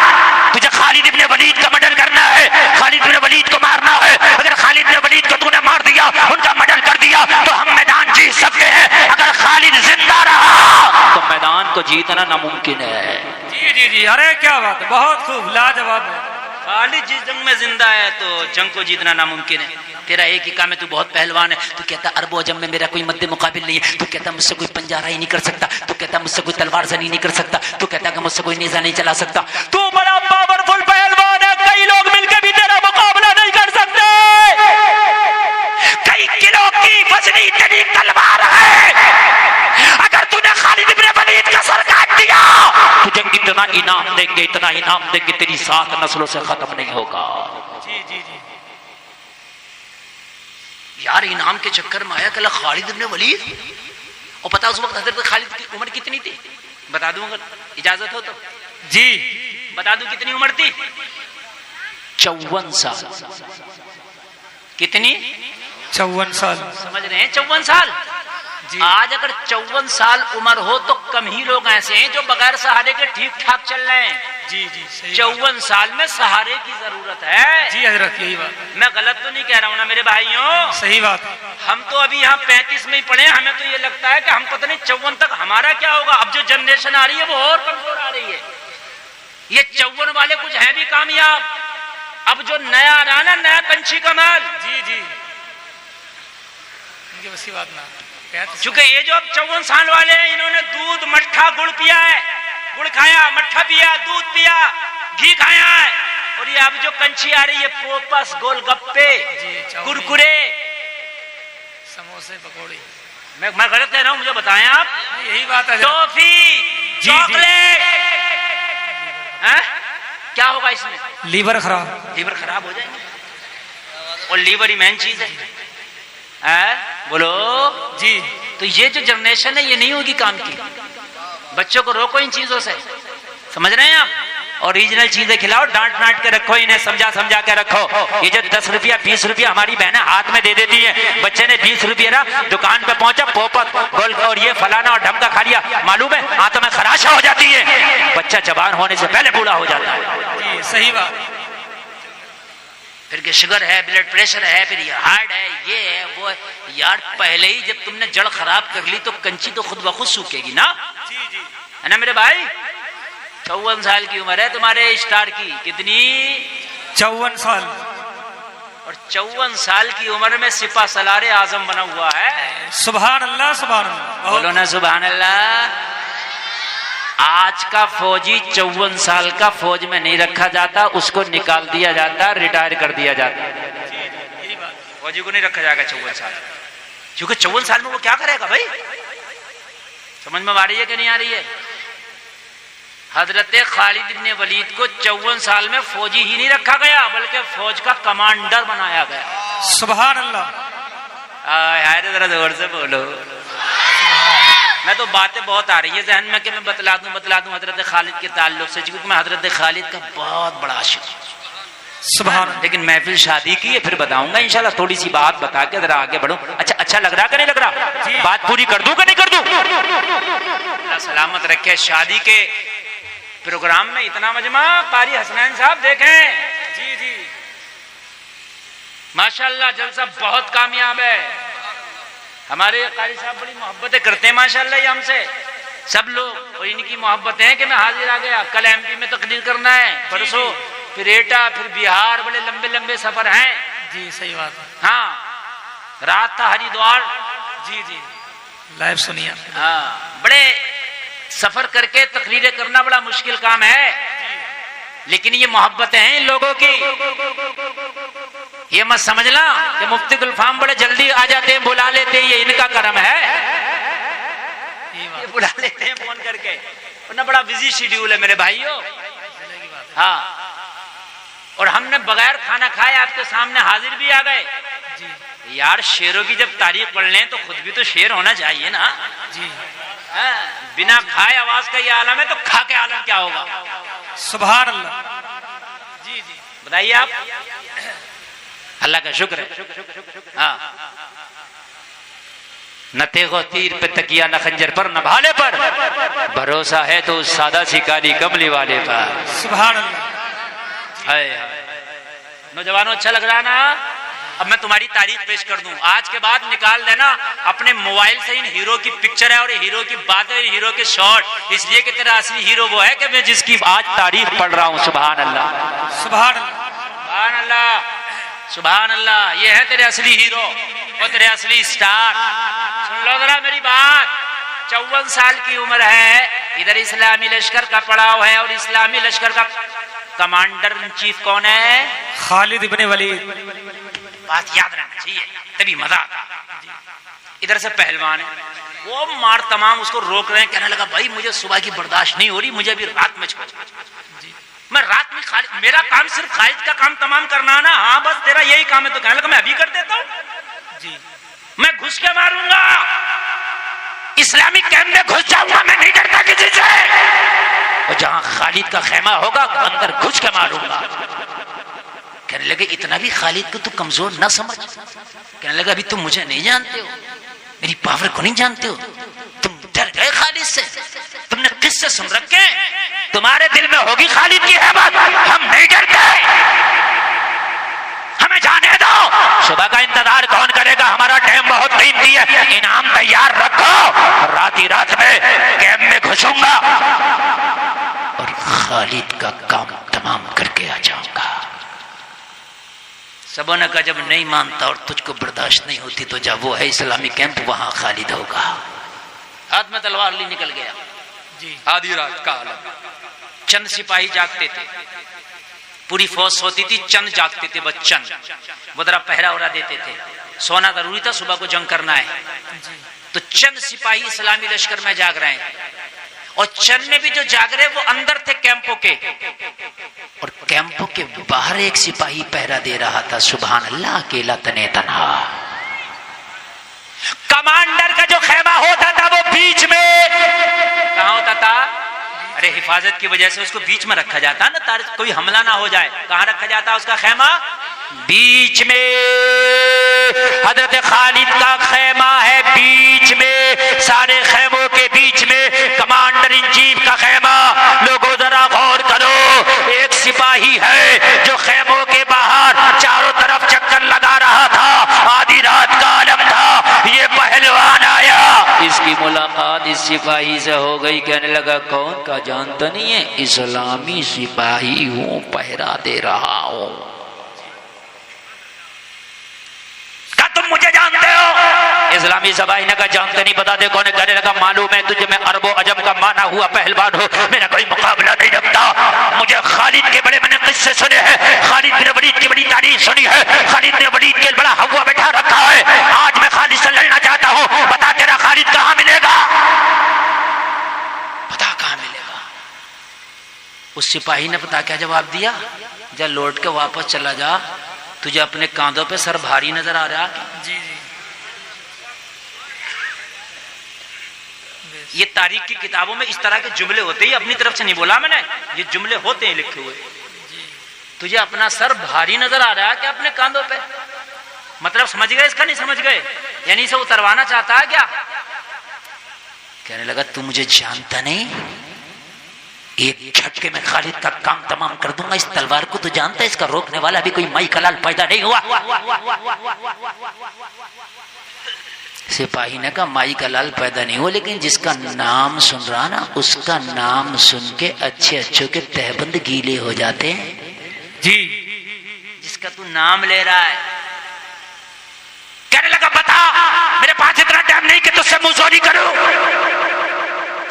तुझे खालिद इब्ने वलीद का मर्डर करना है, खालिद इब्ने वलीद को मारना है। अगर खालिद इब्ने वलीद को तूने मार दिया, उनका मर्डर कर दिया, तो हम मैदान जीत सकते हैं। अगर खालिद जिंदा रहा तो मैदान को जीतना नामुमकिन है। जी जी जी, अरे क्या बात है, बहुत खूब, लाजवाब है। खालिद जिस जंग में जिंदा है तो जंग को जीतना नामुमकिन है। तेरा एक ही काम है, तू बहुत पहलवान है। तू कहता अरबो अजम में मेरा कोई मद्दे मुकाबिल नहीं है। तू कहता मुझसे कोई पंजारा ही नहीं कर सकता। तू कहता मुझसे कोई तलवार जनी नहीं कर सकता। तू कहता कि मुझसे कोई नेजा नहीं चला सकता। तू बड़ा पावरफुल पहलवान है, कई लोग मिलकर भी तेरा मुकाबला नहीं कर सकते। कई किलो की वजनी तेरी तलवार है, अगर तूने खालिद इब्ने वलीद का सर काट दिया तुझे इतना इनाम देंगे, इतना इनाम देंगे, तेरी 7 नस्लों से खत्म नहीं होगा। जी जी जी। यार इनाम के चक्कर में आया कल खालिद इब्ने वलीद। और पता उस वक्त हजरत खालिद की उम्र कितनी थी? बता दूं अगर इजाजत हो तो। जी बता दूं कितनी उम्र थी? 54 साल। कितनी? 54 साल। समझ रहे हैं? 54 साल। आज अगर 54 साल उम्र हो तो कम ही लोग ऐसे हैं जो बगैर सहारे के ठीक ठाक चल रहे हैं। जी जी, सही 54 साल में सहारे की जरूरत है। जी हजरत, यही बात। मैं गलत तो नहीं कह रहा हूं ना मेरे भाइयों? सही बात। हम तो अभी यहाँ 35 में ही पढ़े, हमें तो ये लगता है कि हम पता नहीं 54 तक हमारा क्या होगा। अब जो जनरेशन आ रही है वो और कमजोर आ रही है। ये 54 वाले कुछ है भी कामयाब। अब जो नया आ रहा ना, नया पंछी कमाल। जी जी, इनकी बस की बात ना। चूंकि ये जो अब 54 साल वाले हैं, इन्होंने दूध मट्ठा गुड़ पिया है, गुड़ खाया, मट्ठा पिया, दूध पिया, घी खाया है। और ये अब जो कंची आ रही है, पोपस, गोलगप्पे, कुरकुरे, समोसे, पकौड़े। मैं गलत कह रहा हूं? मुझे बताएं आप। यही बात है। टॉफी, चॉकलेट, क्या होगा इसमें? लीवर खराब। लीवर खराब हो जाएंगे। और लीवर ही मेन चीज है। बोलो जी। तो ये जो जनरेशन है ये नहीं होगी काम की। बच्चों को रोको इन चीजों से, समझ रहे हैं आप? ओरिजिनल चीजें खिलाओ, डांट डांट के रखो, इन्हें समझा के रखो। ये जो 10 रुपया 20 रुपया हमारी बहनें हाथ में दे देती है, बच्चे ने 20 रुपया ना दुकान पे पहुंचा, पोपत गोल और ये फलाना और ढमका खा लिया, मालूम है हाथों में खराशा हो जाती है। बच्चा जवान होने से पहले बूढ़ा हो जाता है। सही बात। फिर के शुगर है, ब्लड प्रेशर है, फिर ये हार्ट है, ये है, वो है। यार पहले ही जब तुमने जड़ खराब कर ली तो कंची तो खुद ब खुद सूखेगी ना। जी जी, है ना मेरे भाई? 54 साल की उम्र है तुम्हारे स्टार की। कितनी? 54 साल। और 54 साल की उम्र में सिपा सलारे आजम बना हुआ है। सुभान अल्लाह, सुभान अल्लाह। बोलो ना सुभान अल्लाह। आज का फौजी 54 साल का फौज में नहीं रखा जाता, उसको निकाल दिया जाता, रिटायर कर दिया जाता। फौजी को नहीं रखा जाएगा 54 साल, क्योंकि 54 साल में वो क्या करेगा भाई? समझ में आ रही है कि नहीं आ रही है? हजरत खालिद इब्ने वलीद को 54 साल में फौजी ही नहीं रखा गया, बल्कि फौज का कमांडर बनाया गया। सुभान अल्लाह। जरा जोर से बोलो। मैं तो बातें बहुत आ रही है जहन में कि मैं बतला दूं हजरत खालिद के ताल्लुक से, क्योंकि मैं हजरत खालिद का बहुत बड़ा आशिक हूं। सुभान। लेकिन महफिल शादी की है, फिर बताऊंगा इंशाल्लाह। थोड़ी सी बात बता के जरा आगे बढ़ूं। अच्छा लग रहा कि नहीं लग रहा? बात पूरी कर दूं कि नहीं कर दूं? अल्लाह सलामत रखे। शादी के प्रोग्राम में इतना मजमा, कारी हसनैन साहब देखें। जी जी, माशाल्लाह जलसा बहुत कामयाब है। हमारे कारी साहब बड़ी मोहब्बतें करते हैं माशाल्लाह ये हमसे, सब लोग। और इनकी मोहब्बतें हैं कि मैं हाजिर आ गया। कल एमपी में तकरीर करना है, परसों फिर एटा, फिर बिहार, बड़े लंबे लंबे सफर हैं। जी सही बात है। हाँ, रात था हरिद्वार। जी जी, लाइव सुनिए। हाँ, बड़े सफर करके तकरीरें करना बड़ा मुश्किल काम है, लेकिन ये मोहब्बतें हैं इन लोगों की। ये मत समझना कि मुफ्ती गुलफाम बड़े जल्दी आ जाते हैं, बुला लेते हैं, ये इनका करम है। ये बुला लेते हैं फोन करके, वरना बड़ा बिजी शेड्यूल है मेरे भाइयों। हाँ, और हमने बगैर खाना खाए आपके सामने हाजिर भी आ गए। यार शेरों की जब तारीफ पढ़ लें तो खुद भी तो शेर होना चाहिए ना जी। बिना खाए आवाज का ये आलम है तो खा के आलम क्या होगा? सुभान अल्लाह। जी जी बताइए आप। अल्लाह का शुक्र है। हाँ, न तेगो तीर पे तकिया, न खंजर पर, न भाले पर, भरोसा है तो उस सादा सी काली कमली वाले पर। सुभान अल्लाह। नौजवानों अच्छा लग रहा है ना? अब मैं तुम्हारी तारीफ पेश कर दूं। आज के बाद निकाल देना अपने मोबाइल से इन हीरो की पिक्चर है और हीरो की बातें, हीरो के शॉट, इसलिए कि तेरा असली हीरो वो है कि मैं जिसकी आज तारीफ पढ़ रहा हूं। सुभान अल्लाह, सुभान अल्लाह, सुभान अल्लाह, सुभान अल्लाह। ये है तेरे असली हीरो और तेरे असली स्टार। सुन लो जरा मेरी बात। 54 साल की उम्र है, इधर इस्लामी लश्कर का पड़ाव है और इस्लामी लश्कर का कमांडर इन चीफ कौन है? खालिद इब्ने वलीद। बात याद रखना चाहिए तभी मजा आता। इधर से पहलवान है, वो मार तमाम उसको रोक रहे हैं, कहने लगा भाई मुझे सुबह की बर्दाश्त नहीं हो रही, मुझे अभी रात में छोड़। मैं रात में खालिद, मेरा काम सिर्फ खालिद का काम तमाम करना है ना? हाँ बस तेरा यही काम है। तो कहने लगा मैं अभी कर देता हूँ जी, मैं घुस के मारूंगा, इस्लामिक कैंप में घुस जाऊंगा, मैं नहीं डरता किसी से। और जहां खालिद का खेमा होगा अंदर घुस के मारूंगा। कहने लगे इतना भी खालिद को तू कमजोर ना समझ। कहने लगा अभी तुम मुझे नहीं जानते हो, मेरी पावर को नहीं जानते हो, तुम डर गए खालिद से, तुमने किससे सुन रखे, तुम्हारे दिल में होगी खालिद की हैबत, हम नहीं डरते, हमें जाने दो। सुबह का इंतजार कौन करेगा? हमारा टाइम बहुत कीमती है, इनाम तैयार रखो, रात ही रात में कैंप में घुसूंगा और खालिद का काम तमाम करके आ जाऊंगा। सबों ने कहा जब नहीं मानता और तुझको बर्दाश्त नहीं होती तो जब वो है इस्लामी कैंप वहां खालिद होगा। हाथ में तलवार ली निकल गया जी। आधी रात का आलम, चंद सिपाही जागते थे, पूरी फौज सोती थी, चंद जागते थे, बस चंद वो जरा पहरा उरा देते थे। सोना जरूरी था, सुबह को जंग करना है। तो चंद सिपाही इस्लामी लश्कर में जाग रहे हैं और चंद में भी जो जाग रहे वो अंदर थे कैंपों के, और कैंपों के बाहर एक सिपाही पहरा दे रहा था। सुभान अल्लाह, अकेला तने तन्हा। कमांडर का जो खेमा होता था वो बीच में कहां होता था? अरे हिफाजत की वजह से उसको बीच में रखा जाता है ना, कोई हमला ना हो जाए। कहां रखा जाता है उसका खेमा? बीच में। हजरत खालिद का खेमा है बीच में, सारे खेमों के बीच में कमांडर इन चीफ का खेमा। लोगों जरा गौर करो, एक सिपाही है जो खेमों के बाहर चारों तरफ चक्कर लगा रहा था, आधी रात का आलम था। ये पहलवान आया, इसकी मुलाकात इस सिपाही से हो गई। कहने लगा कौन का जानता नहीं है? इस्लामी सिपाही हूं, पहरा दे रहा हूं। तुम मुझे जानते हो? इस्लामी सिपाही ने कहा जानते नहीं, बता दे कौन है। कहने लगा मालूम है तुझे, मैं अरबो अजम का माना हुआ पहलवान हो, मेरा कोई मुकाबला नहीं रखता। मुझे खालिद के बड़े मैंने किस्से सुने हैं, खालिद बिन वलीद की बड़ी तारीफ सुनी है, खालिद बिन वलीद के बड़ा हवा बैठा रखा है। आज मैं खालिद से लड़ना चाहता हूँ, बता तेरा खालिद कहाँ मिलेगा, बता कहाँ मिलेगा। उस सिपाही ने पता क्या जवाब दिया? जब लौट के वापस चला जा, तुझे अपने कांधों पे सर भारी नजर आ रहा? जी जी। ये तारीख की किताबों में इस तरह के जुमले होते ही, अपनी तरफ से नहीं बोला मैंने, ये जुमले होते हैं लिखे हुए। तुझे अपना सर भारी नजर आ रहा है क्या अपने कांधों पे? मतलब समझ गए इसका? नहीं समझ गए? यानी इसे उतरवाना चाहता है क्या? कहने लगा तू मुझे जानता नहीं, एक झटके में खालिद का काम तमाम कर दूंगा। इस तलवार को तो जानता है, इसका रोकने वाला भी कोई माई कलाल पैदा नहीं हुआ। सिपाही ने कहा माई कलाल पैदा नहीं हुआ, लेकिन जिसका नाम सुन रहा ना, उसका नाम सुन के अच्छे अच्छों के तहबंद गीले हो जाते हैं जी। जिसका तू नाम ले रहा है। कहने लगा बता, मेरे पास इतना टाइम नहीं कि तुझसे मुंहजोरी करूं,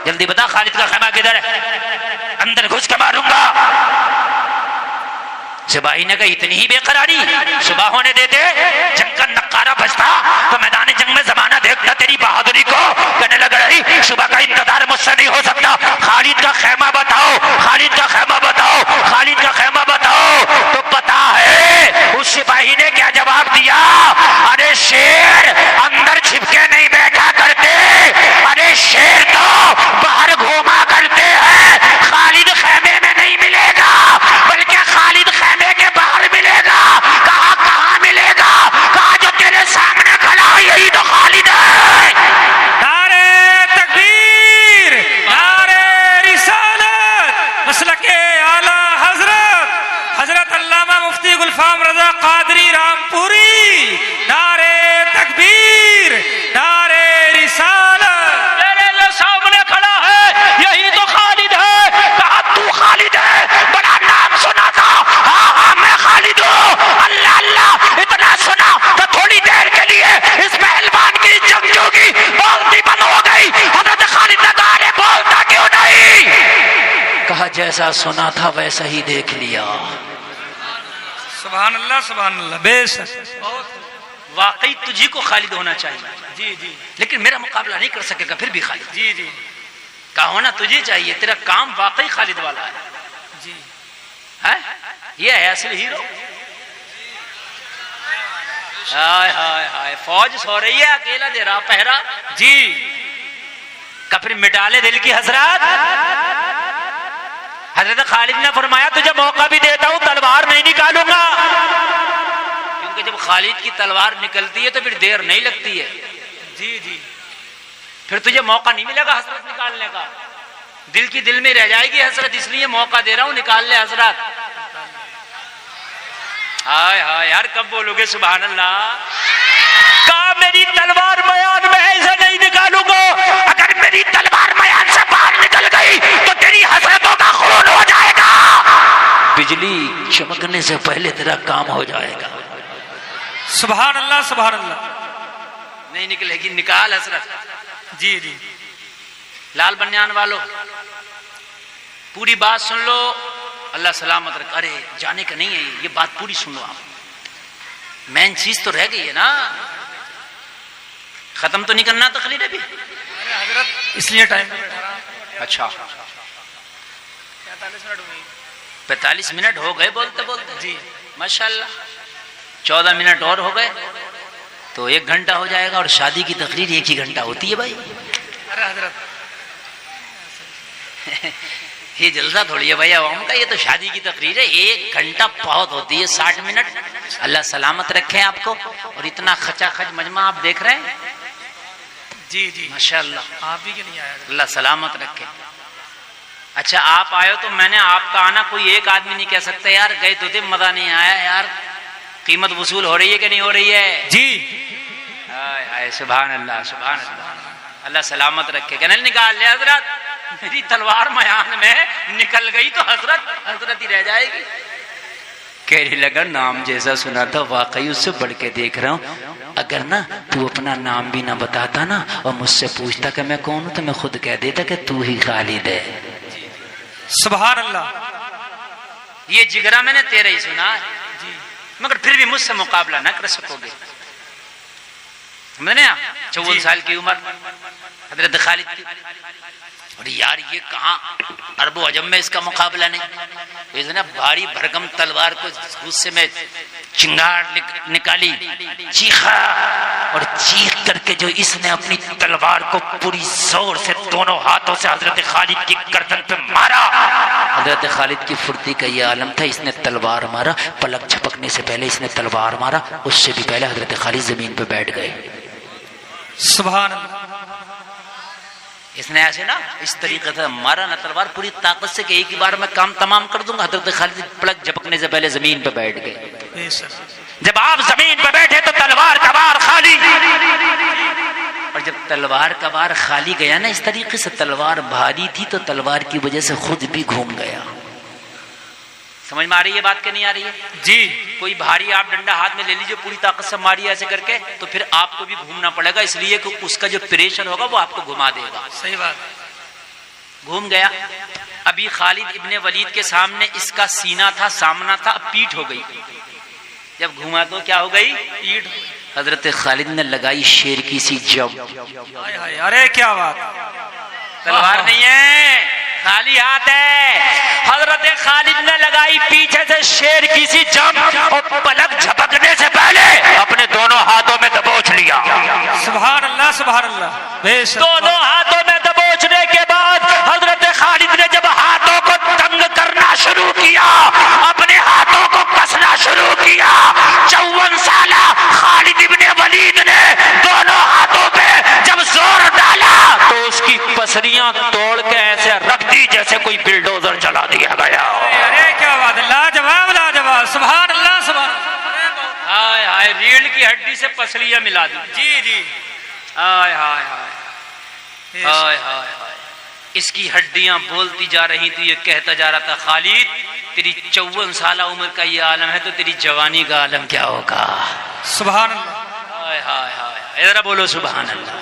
जल्दी बता खालिद का खेमा किधर है, अंदर घुस के मारूंगा। सिपाही ने कहा इतनी ही बेकरारी, सुबह होने देते, जंग का नक्कारा बजता तो मैदान जंग में जमाना देखता तेरी बहादुरी को। कहने लगा रही सुबह का इंतजार मुझसे नहीं हो सकता, खालिद का खेमा बताओ, खालिद का खेमा बताओ, खालिद का खेमा बताओ। तो पता अरे शेर अंदर छिपके नहीं बैठा करते, अरे शेर तो बाहर घूमा करते हैं। खालिद खेमे में नहीं मिलेगा, बल्कि खालिद खेमे के बाहर मिलेगा। कहाँ मिलेगा? कहा जो तेरे सामने खड़ा है यही तो खालिद है। नारे तकबीर, नारे रिसालत, मसलके आला हजरत अल्लामा मुफ्ती गुलफाम रजा कादरी रामपुरी। नारे तकबीर, नारे रिसालत। तेरे जो सामने खड़ा है यही तो खालिद है। कहा तू खालिद है? बड़ा नाम सुना था। हाँ मैं खालिद हूँ। अल्लाह अल्लाह इतना सुना तो थोड़ी देर के लिए इस पहलवान की जंगजू की बोलती बंद हो गई। हजरत खालिद ने कहा अरे बोलता क्यों नहीं? कहा जैसा सुना था वैसा ही देख लिया। सुभान अल्लाह बेशक। वाकई तुझी को खालिद होना चाहिए। जी जी, लेकिन मेरा मुकाबला नहीं कर सकेगा फिर भी खालिद। जी जी, का होना तुझे चाहिए। तेरा काम वाकई खालिद वाला है। जी है, ये है असली हीरो। हाय हाय हाय, फौज सो रही है, अकेला दे रहा पहरा। जी का फिर मिटा ले दिल की हसरत। हजरत खालिद ने फरमाया तुझे मौका भी देता हूं, तलवार नहीं निकालूंगा। क्योंकि जब खालिद की तलवार निकलती है तो फिर देर नहीं लगती है। जी जी, फिर तुझे मौका नहीं मिलेगा हसरत निकालने का। दिल की दिल में रह जाएगी हसरत, इसलिए मौका दे रहा हूं, निकाल ले हसरत। हाय हाय यार, कब बोलोगे सुभान अल्लाह? कहा मेरी तलवार मयान में है, इसे नहीं निकालूंगा। अगर मेरी तलवार मयान से बाहर निकल गई तो तेरी हसरतों का खून हो जाएगा। बिजली चमकने से पहले तेरा काम हो जाएगा। सुभान अल्लाह सुभान अल्लाह। नहीं निकलेगी, निकाल हसरत। जी जी, लाल बनियान वालों पूरी बात सुन लो, अल्लाह सलामत रख। अरे जाने का नहीं है ये बात पूरी सुन लो आप। मेन चीज तो रह गई है ना, खत्म तो नहीं करना तकरीर अभी। इसलिए टाइम। अच्छा 45 मिनट हो गए बोलते बोलते। जी माशाल्लाह, 14 मिनट और हो गए तो 1 घंटा हो जाएगा। और शादी की तकरीर 1 ही घंटा होती है भाई। अरे हजरत ये जलसा थोड़ी है भाई आवाम का, ये तो शादी की तकरीर है। 1 घंटा बहुत होती है, 60 मिनट। अल्लाह सलामत रखे आपको। और इतना खचाखच मजमा आप देख रहे हैं। जी जी माशाल्लाह, आप भी क्यों नहीं आया? अल्लाह सलामत रखे। अच्छा आप आए तो मैंने आपका आना कोई एक आदमी नहीं कह सकता यार गए तो थे मजा नहीं आया यार। कीमत वसूल हो रही है कि नहीं हो रही है? जी हाय हाय, सुभान अल्लाह सुभान अल्लाह। अल्लाह सलामत रखे। कहने निकाल ले हजरत, मेरी तलवार मयान में निकल गई तो हजरत ही रह जाएगी। कहने लगा नाम जैसा सुना था वाकई उससे बढ़ के देख रहा हूँ। अगर ना तू अपना नाम भी ना बताता ना और मुझसे पूछता कि मैं कौन हूं तो मैं खुद कह देता कि तू ही खालिद है। सुभान अल्लाह। ये जिगरा मैंने तेरा ही सुना है, मगर फिर भी मुझसे मुकाबला ना कर सकोगे। समझने? 54 साल की उम्र हजरत खालिद की। और यार ये कहाँ अरबो अजम में इसका मुकाबला नहीं। इसने भारी भरकम तलवार को गुस्से में चिंगार निकाली, चीखा और चीख करके जो इसने अपनी तलवार को पूरी जोर से दोनों हाथों से हजरत खालिद की गर्दन पे मारा। हजरत खालिद की फुर्ती का ये आलम था, इसने तलवार मारा, पलक झपकने से पहले इसने तलवार मारा, उससे भी पहले हजरत खालिद जमीन पे बैठ गए। सुभान अल्लाह। इसने ऐसे ना इस तरीके से मारा ना तलवार पूरी ताकत से कि एक ही बार में काम तमाम कर दूंगा। हजरत खालिद पलक झपकने से पहले जमीन पे बैठ गए। जब आप जमीन पे बैठे तो तलवार का वार खाली, और जब तलवार का वार खाली गया ना इस तरीके से, तलवार भारी थी तो तलवार की वजह से खुद भी घूम गया। समझ में आ रही है बात कि नहीं आ रही है? जी, कोई भारी आप डंडा हाथ में ले लीजिए पूरी ताकत से मारिए ऐसे करके तो फिर आपको भी घूमना पड़ेगा, इसलिए कि उसका जो प्रेशर होगा वो आपको घुमा देगा। सही बात। घूम गया। अभी खालिद इब्ने वलीद के सामने इसका सीना था, सामना था, अब पीठ हो गई। जब घुमा तो क्या हो गई? पीठ। हजरत खालिद ने लगाई शेर की सी जब। अरे क्या बात, तलवार नहीं है, खाली हाथ है। हजरत खालिद ने लगाई पीछे से शेर की सी जम और पलक झपकने से पहले अपने दोनों हाथों में सुभान अल्लाह, बेशक। दोनों हाथों में दबोचने के बाद हजरत खालिद ने जब हाथों को तंग करना शुरू किया, अपने हाथों को कसना शुरू किया, 54 साला खालिद इब्ने वलीद ने दोनों हाथों पे जब जोर डाला तो उसकी पसलियां तोड़ के ऐसे रख दी जैसे कोई बिल्डोजर चला दिया गया। अरे क्या बात है, लाजवाब लाजवाब, सुभान अल्लाह सुभान। हाय हाय, रीढ़ की हड्डी से पसलियां मिला दी। जी जी, हाय हाय हाय हाय हाय हाय, इसकी हड्डियां बोलती जा रही थी। ये कहता जा रहा था, खालिद तेरी 54 साल उम्र का ये आलम है तो तेरी जवानी का आलम क्या होगा। सुभान अल्लाह। हाय हाय हाय, जरा बोलो सुभान अल्लाह।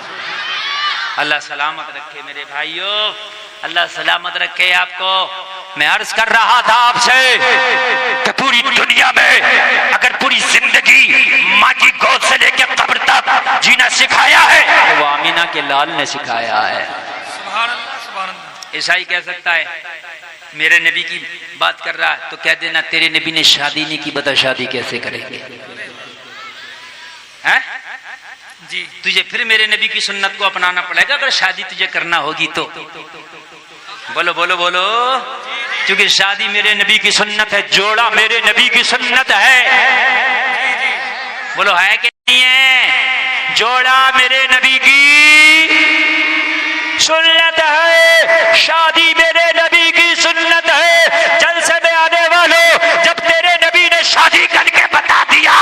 अल्लाह सलामत रखे मेरे भाइयों, अल्लाह सलामत रखे आपको। मैं अर्ज कर रहा था आपसे कि पूरी दुनिया में अगर पूरी जिंदगी माँ की गोद से लेकर कब्र तक जीना सिखाया है तो वो आमीना के लाल ने सिखाया है। सुभान अल्लाह सुभान अल्लाह। ईसाई कह सकता है मेरे नबी की बात कर रहा है तो कह देना तेरे नबी ने शादी नहीं की, बता शादी कैसे करेंगे। हैं? जी, तुझे फिर मेरे नबी की सुन्नत को अपनाना पड़ेगा अगर शादी तुझे करना होगी तो। बोलो बोलो बोलो, क्योंकि शादी मेरे नबी की सुन्नत है, जोड़ा मेरे नबी की सुन्नत है। बोलो है कि नहीं है? जोड़ा मेरे नबी की सुन्नत है, शादी मेरे नबी की सुन्नत है। जलसे में आने वालों, जब तेरे नबी ने शादी करके बता दिया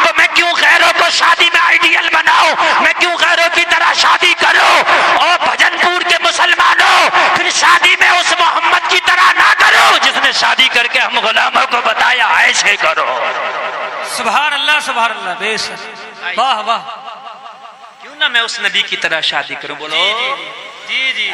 तो मैं क्यों गैरों को शादी में आइडियल बनाऊं, मैं क्यों गैरों की तरह शादी करूं। और भजनपुर के मुसलमानों, फिर शादी में उस मोहम्मद की तरह ना करो जिसने शादी करके हम गुलामों को बताया ऐसे करो। सुभान अल्लाह सुभान अल्लाह, बेशक, वाह वाह। क्यों ना मैं उस नबी की तरह शादी करूं। बोलो जी जी।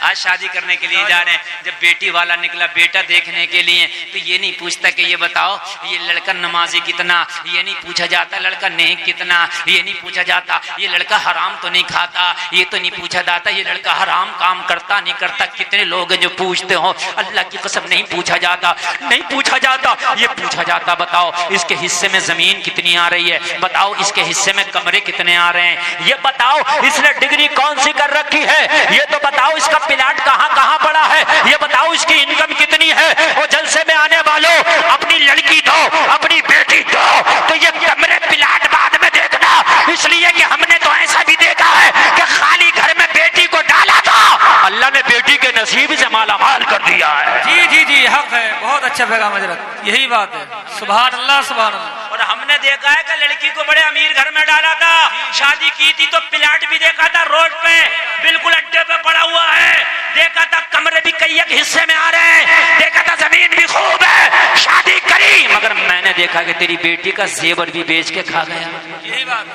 आज शादी करने के लिए जा रहे हैं, जब बेटी वाला निकला बेटा देखने के लिए तो ये नहीं पूछता कि ये बताओ ये लड़का नमाजी कितना, ये नहीं पूछा जाता लड़का नेक कितना, ये नहीं पूछा जाता ये लड़का हराम तो नहीं खाता, ये तो नहीं पूछा जाता ये लड़का हराम काम करता नहीं करता। कितने लोग हैं जो पूछते हो, अल्लाह की कसम नहीं पूछा जाता, नहीं पूछा जाता। ये पूछा जाता बताओ इसके हिस्से में जमीन कितनी आ रही है, बताओ इसके हिस्से में कमरे कितने आ रहे हैं, ये बताओ इसने डिग्री कौन सी कर रखी है, ये तो बताओ इसका प्लाट कहां कहां पड़ा है, ये बताओ इसकी इनकम कितनी है। वो जलसे में आने वालों, अपनी लड़की दो अपनी बेटी दो तो ये कमरे प्लाट बाद में देखना, इसलिए कि हमने तो ऐसा भी देखा है कि खाली घर में बेटी को डाला था, अल्लाह ने बेटी के नसीब से मालामाल कर दिया है। जी जी जी, हक है, बहुत अच्छा पैगाम हजरत, यही बात है। सुभान अल्लाह सुभान अल्लाह। और हमने देखा है कि लड़की को बड़े अमीर घर में डाला था, शादी की थी तो प्लाट भी देखा था रोड पे बिल्कुल अड्डे पे पड़ा हुआ है, देखा था कमरे भी कई एक हिस्से में आ रहे हैं, देखा था जमीन भी खूब है, शादी करी, मगर मैंने देखा कि तेरी बेटी का जेवर भी बेच के खा गया। यही बात है,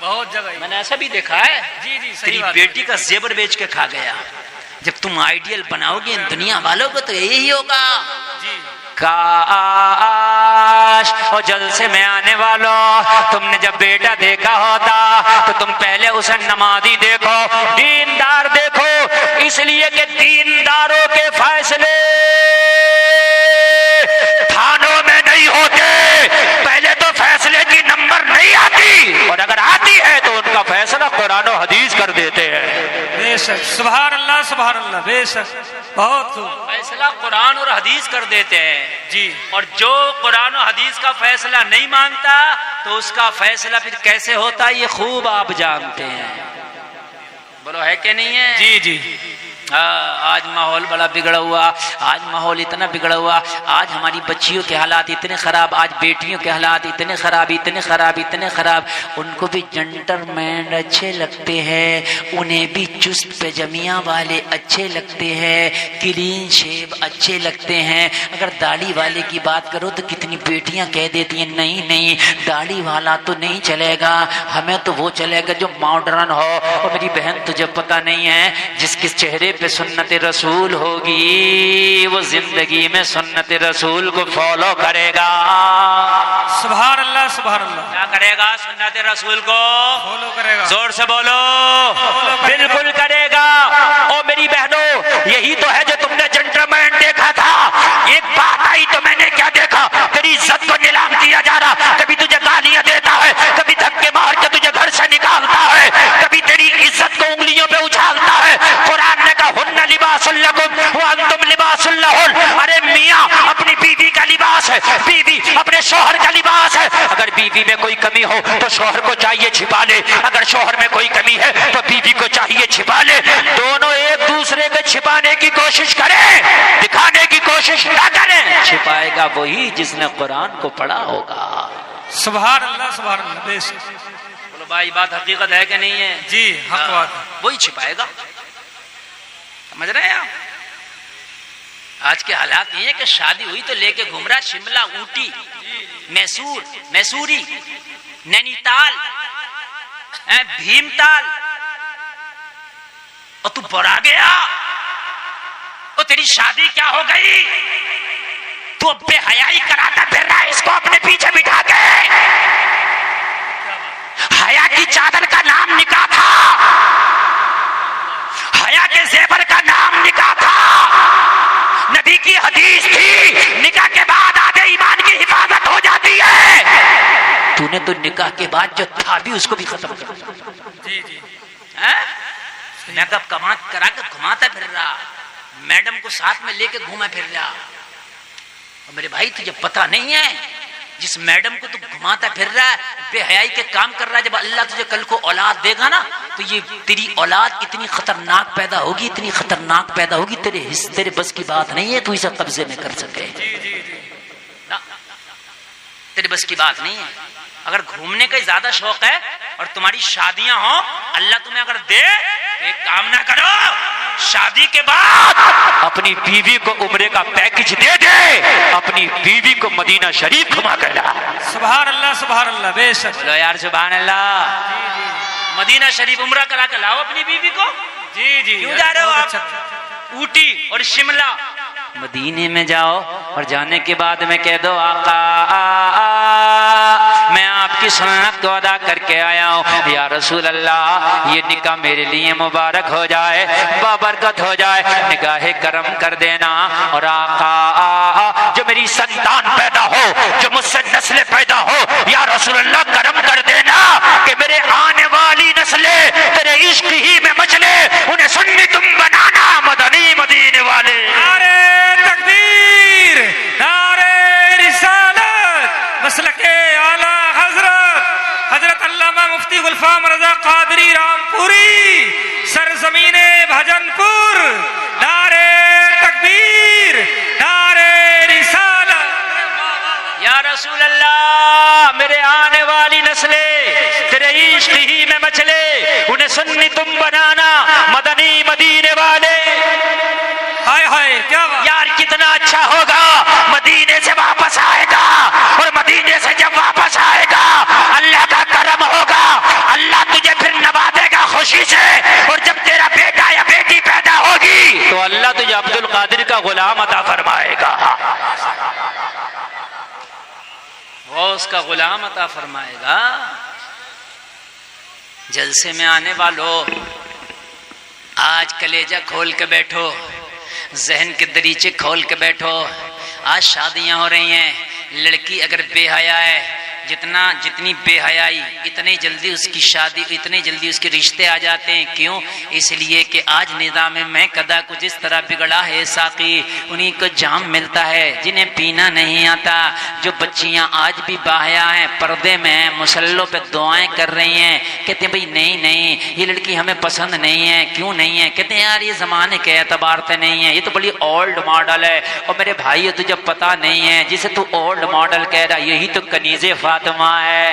बहुत जगह मैंने ऐसा भी देखा है, जी जी, सही तेरी बात। बेटी का जेवर बेच के खा गया। जब तुम आइडियल बनाओगे इन दुनिया वालों को तो यही होगा। जी काश और जलसे में आने वालों, तुमने जब बेटा देखा होता तो तुम पहले उसे नमाजी देखो, दीनदार देखो, इसलिए कि दीनदारों के फैसले थानों में नहीं होते, पहले तो फैसले की नंबर नहीं आती और अगर आती है तो उनका फैसला कुरान और हदीस कर देते हैं। बेशक, सुभान अल्लाह, बेशक, बहुत खूब। फैसला कुरान और हदीस कर देते हैं जी। और जो कुरान और हदीस का फैसला नहीं मानता तो उसका फैसला फिर कैसे होता है ये खूब आप जानते हैं। बोलो है कि नहीं है? जी जी। आज माहौल बड़ा बिगड़ा हुआ, आज माहौल इतना बिगड़ा हुआ, आज हमारी बच्चियों के हालात इतने खराब, आज बेटियों के हालात इतने खराब इतने खराब इतने खराब। उनको भी जेंटलमैन अच्छे लगते हैं, उन्हें भी चुस्त पैजमिया वाले अच्छे लगते हैं, क्लीन शेव अच्छे लगते हैं। अगर दाढ़ी वाले की बात करो तो कितनी बेटियां कह देती हैं नहीं नहीं दाढ़ी वाला तो नहीं चलेगा, हमें तो वो चलेगा जो मॉडर्न हो। और मेरी बहन तुझे पता नहीं है, जिसके चेहरे पे सुन्नत रसूल होगी वो जिंदगी में सुन्नत रसूल को फॉलो करेगा। सुभान अल्लाह सुभान अल्लाह। क्या करेगा? सुन्नत रसूल को फॉलो करेगा। जोर से बोलो, बिल्कुल करेगा। और मेरी बहनों, यही तो है जो तुमने जेंटलमैन देखा था। एक बात आई तो मैंने क्या देखा, तेरी इज्जत को नीलाम किया जा रहा, कभी तुझे गालियां देता है, कभी धक्के मार के तुझे घर से निकालता है, कभी तेरी बीवी में कोई कमी हो तो शौहर को चाहिए छिपा ले, अगर शौहर में कोई कमी है तो बीवी को चाहिए छिपा ले। दोनों एक दूसरे को छिपाने की कोशिश करें, दिखाने की कोशिश ना करें। छिपाएगा वही जिसने कुरान को पढ़ा होगा। सुभान अल्लाह, सुभान अल्लाह। बेशक। बोलो भाई, बात हकीकत है कि नहीं है? जी, हक बात है। वही छिपाएगा। समझ रहे हैं आप? आज के हालात ये है कि शादी हुई तो लेके घूम रहा शिमला, ऊटी, मैसूर, मैसूरी, नैनीताल, भीमताल, और तू बड़ा गया तो तेरी शादी क्या हो गई? तू बेहयाई कराता फिर रहा है इसको अपने पीछे बिठा के। हया की चादर का नाम निकाह था, हया के जेवर का नाम निकाह था। नबी की हदीस थी, निकाह के बाद आधे ईमान की हिफाजत हो जाती है। तूने तो निकाह के बाद जो था भी उसको भी खत्म कर दिया। जी जी। मेकअप कमा करा के घुमाता फिर रहा, मैडम को साथ में लेके घूमा फिर रहा। और मेरे भाई तुझे पता नहीं है, जिस मैडम को तू घुमाता फिर रहा है, बेहयाई के काम कर रहा है, जब अल्लाह तुझे कल को औलाद देगा ना तो ये तेरी औलाद इतनी खतरनाक पैदा होगी, इतनी खतरनाक पैदा होगी, तेरे बस की बात नहीं है तू इसे कब्जे में कर सके। ना, तेरे बस की बात नहीं है। अगर घूमने का ज्यादा शौक है और तुम्हारी शादियां हो, अल्लाह तुम्हें अगर दे तो एक काम ना करो, शादी के बाद अपनी बीवी को उम्रे का पैकेज दे दे, अपनी बीवी को मदीना शरीफ घुमा कर ला। सुभान अल्लाह, सुभान अल्लाह। बेशक। बोलो यार सुभान अल्लाह। मदीना शरीफ उम्रा करा के लाओ अपनी बीवी को। जी जी। क्यों जा रहे हो आप? ऊटी और शिमला, मदीने में जाओ और जाने के बाद में कह दो आका मैं आपकी सुन्नत को अदा करके आया हूँ, या रसूल अल्लाह ये निकाह मेरे लिए मुबारक हो जाए, बाबरकत हो जाए, निगाहे करम कर देना। और आका जो मेरी संतान पैदा हो, जो मुझसे नस्लें पैदा हो, या रसूल अल्लाह करम कर देना कि मेरे आने वाली नस्लें तेरे इश्क ही में मचले, उन्हें सुन्नी तुम बनाना मदनी मदीने वाले। नारे तकबीर, नारे रिसालत, मसलके आला हजरत अल्लामा मुफ्ती गुलफाम रजा कादरी रामपुरी, सरजमीने भजनपुर। नारे तकबीर, नारे रिसालत। या रसूल अल्लाह मेरे आने वाली नस्लें तेरे इश्क ही में मचले, उन्हें सुन्नी तुम बनाना मदनी मदीने वाले। हाय हाय, क्या बात यार कितना अच्छा होगा, मदीने से वापस आएगा और मदीने से जब वापस आएगा अल्लाह का करम होगा, अल्लाह तुझे फिर नवाजेगा खुशी से। और जब तेरा बेटा या बेटी पैदा होगी तो अल्लाह तुझे अब्दुल कादिर का गुलाम अता फरमाएगा, वो उसका गुलाम अता फरमाएगा। जलसे में आने वालों, आज कलेजा खोल के बैठो, जहन के दरीचे खोल के बैठो। आज शादियां हो रही हैं, लड़की अगर बेहया है, जितनी बेहयाई इतनी जल्दी उसकी शादी, इतने जल्दी उसके रिश्ते आ जाते हैं। क्यों? इसलिए कि आज निज़ाम में कदा कुछ इस तरह बिगड़ा है साकी, उन्हीं को जाम मिलता है जिन्हें पीना नहीं आता। जो बच्चियां आज भी बाहया हैं, पर्दे में हैं, मुसल्लों पे दुआएं कर रही हैं, कहते हैं भाई नहीं नहीं ये लड़की हमें पसंद नहीं है। क्यों नहीं है? कहते हैं यार ये ज़माने के एतबार से नहीं है, ये तो बड़ी ओल्ड मॉडल है। और मेरे भाई ये तुझे पता नहीं है, जिसे तू ओल्ड मॉडल कह रहा यही तो कनीज़े फातिमा है।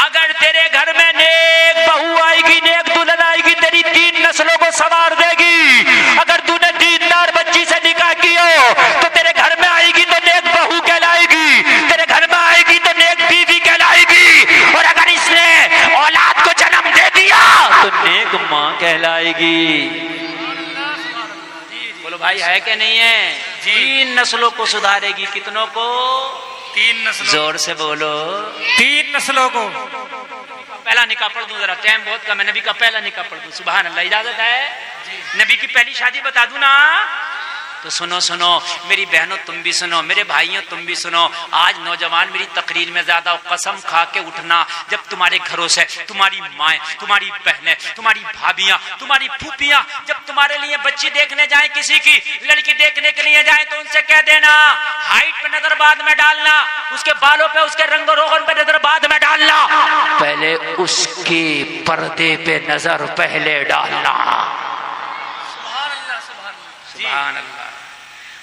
अगर तेरे घर में नेक बहू आएगी, नेक दुल्हन आएगी, तेरी 3 नस्लों को संवार देगी। अगर तूने दीनदार बच्ची से निकाह किया तो तेरे घर में आएगी तो नेक बहू कहलाएगी, तेरे घर में आएगी तो नेक बीवी कहलाएगी। और अगर इसने औलाद को जन्म दे दिया तो नेक माँ कहलाएगी। बोलो भाई है कि नहीं है? 3 नस्लों को सुधारेगी। कितनों को? 3 नस्लों। जोर से बोलो। 3 नस्लों को। पहला निकाह पढ़ दूं, जरा टाइम बहुत कम है, नबी का पहला निकाह पढ़ दूं। सुभान अल्लाह, इजाजत है? नबी की पहली शादी बता दूं ना, तो सुनो सुनो मेरी बहनों, तुम भी सुनो, मेरे भाइयों तुम भी सुनो। आज नौजवान मेरी तकरीर में ज्यादा कसम खा के उठना, जब तुम्हारे घरों से तुम्हारी माएँ, तुम्हारी बहनें, तुम्हारी भाभियां, तुम्हारी फूफियां जब तुम्हारे लिए बच्ची देखने जाए, किसी की लड़की देखने के लिए जाए, तो उनसे कह देना हाइट पे नजर बाद में डालना, उसके बालों पे, उसके रंग रोगन पे नजर बाद में डालना, पहले उसके पर्दे पे नजर पहले डालना। सुभान अल्लाह।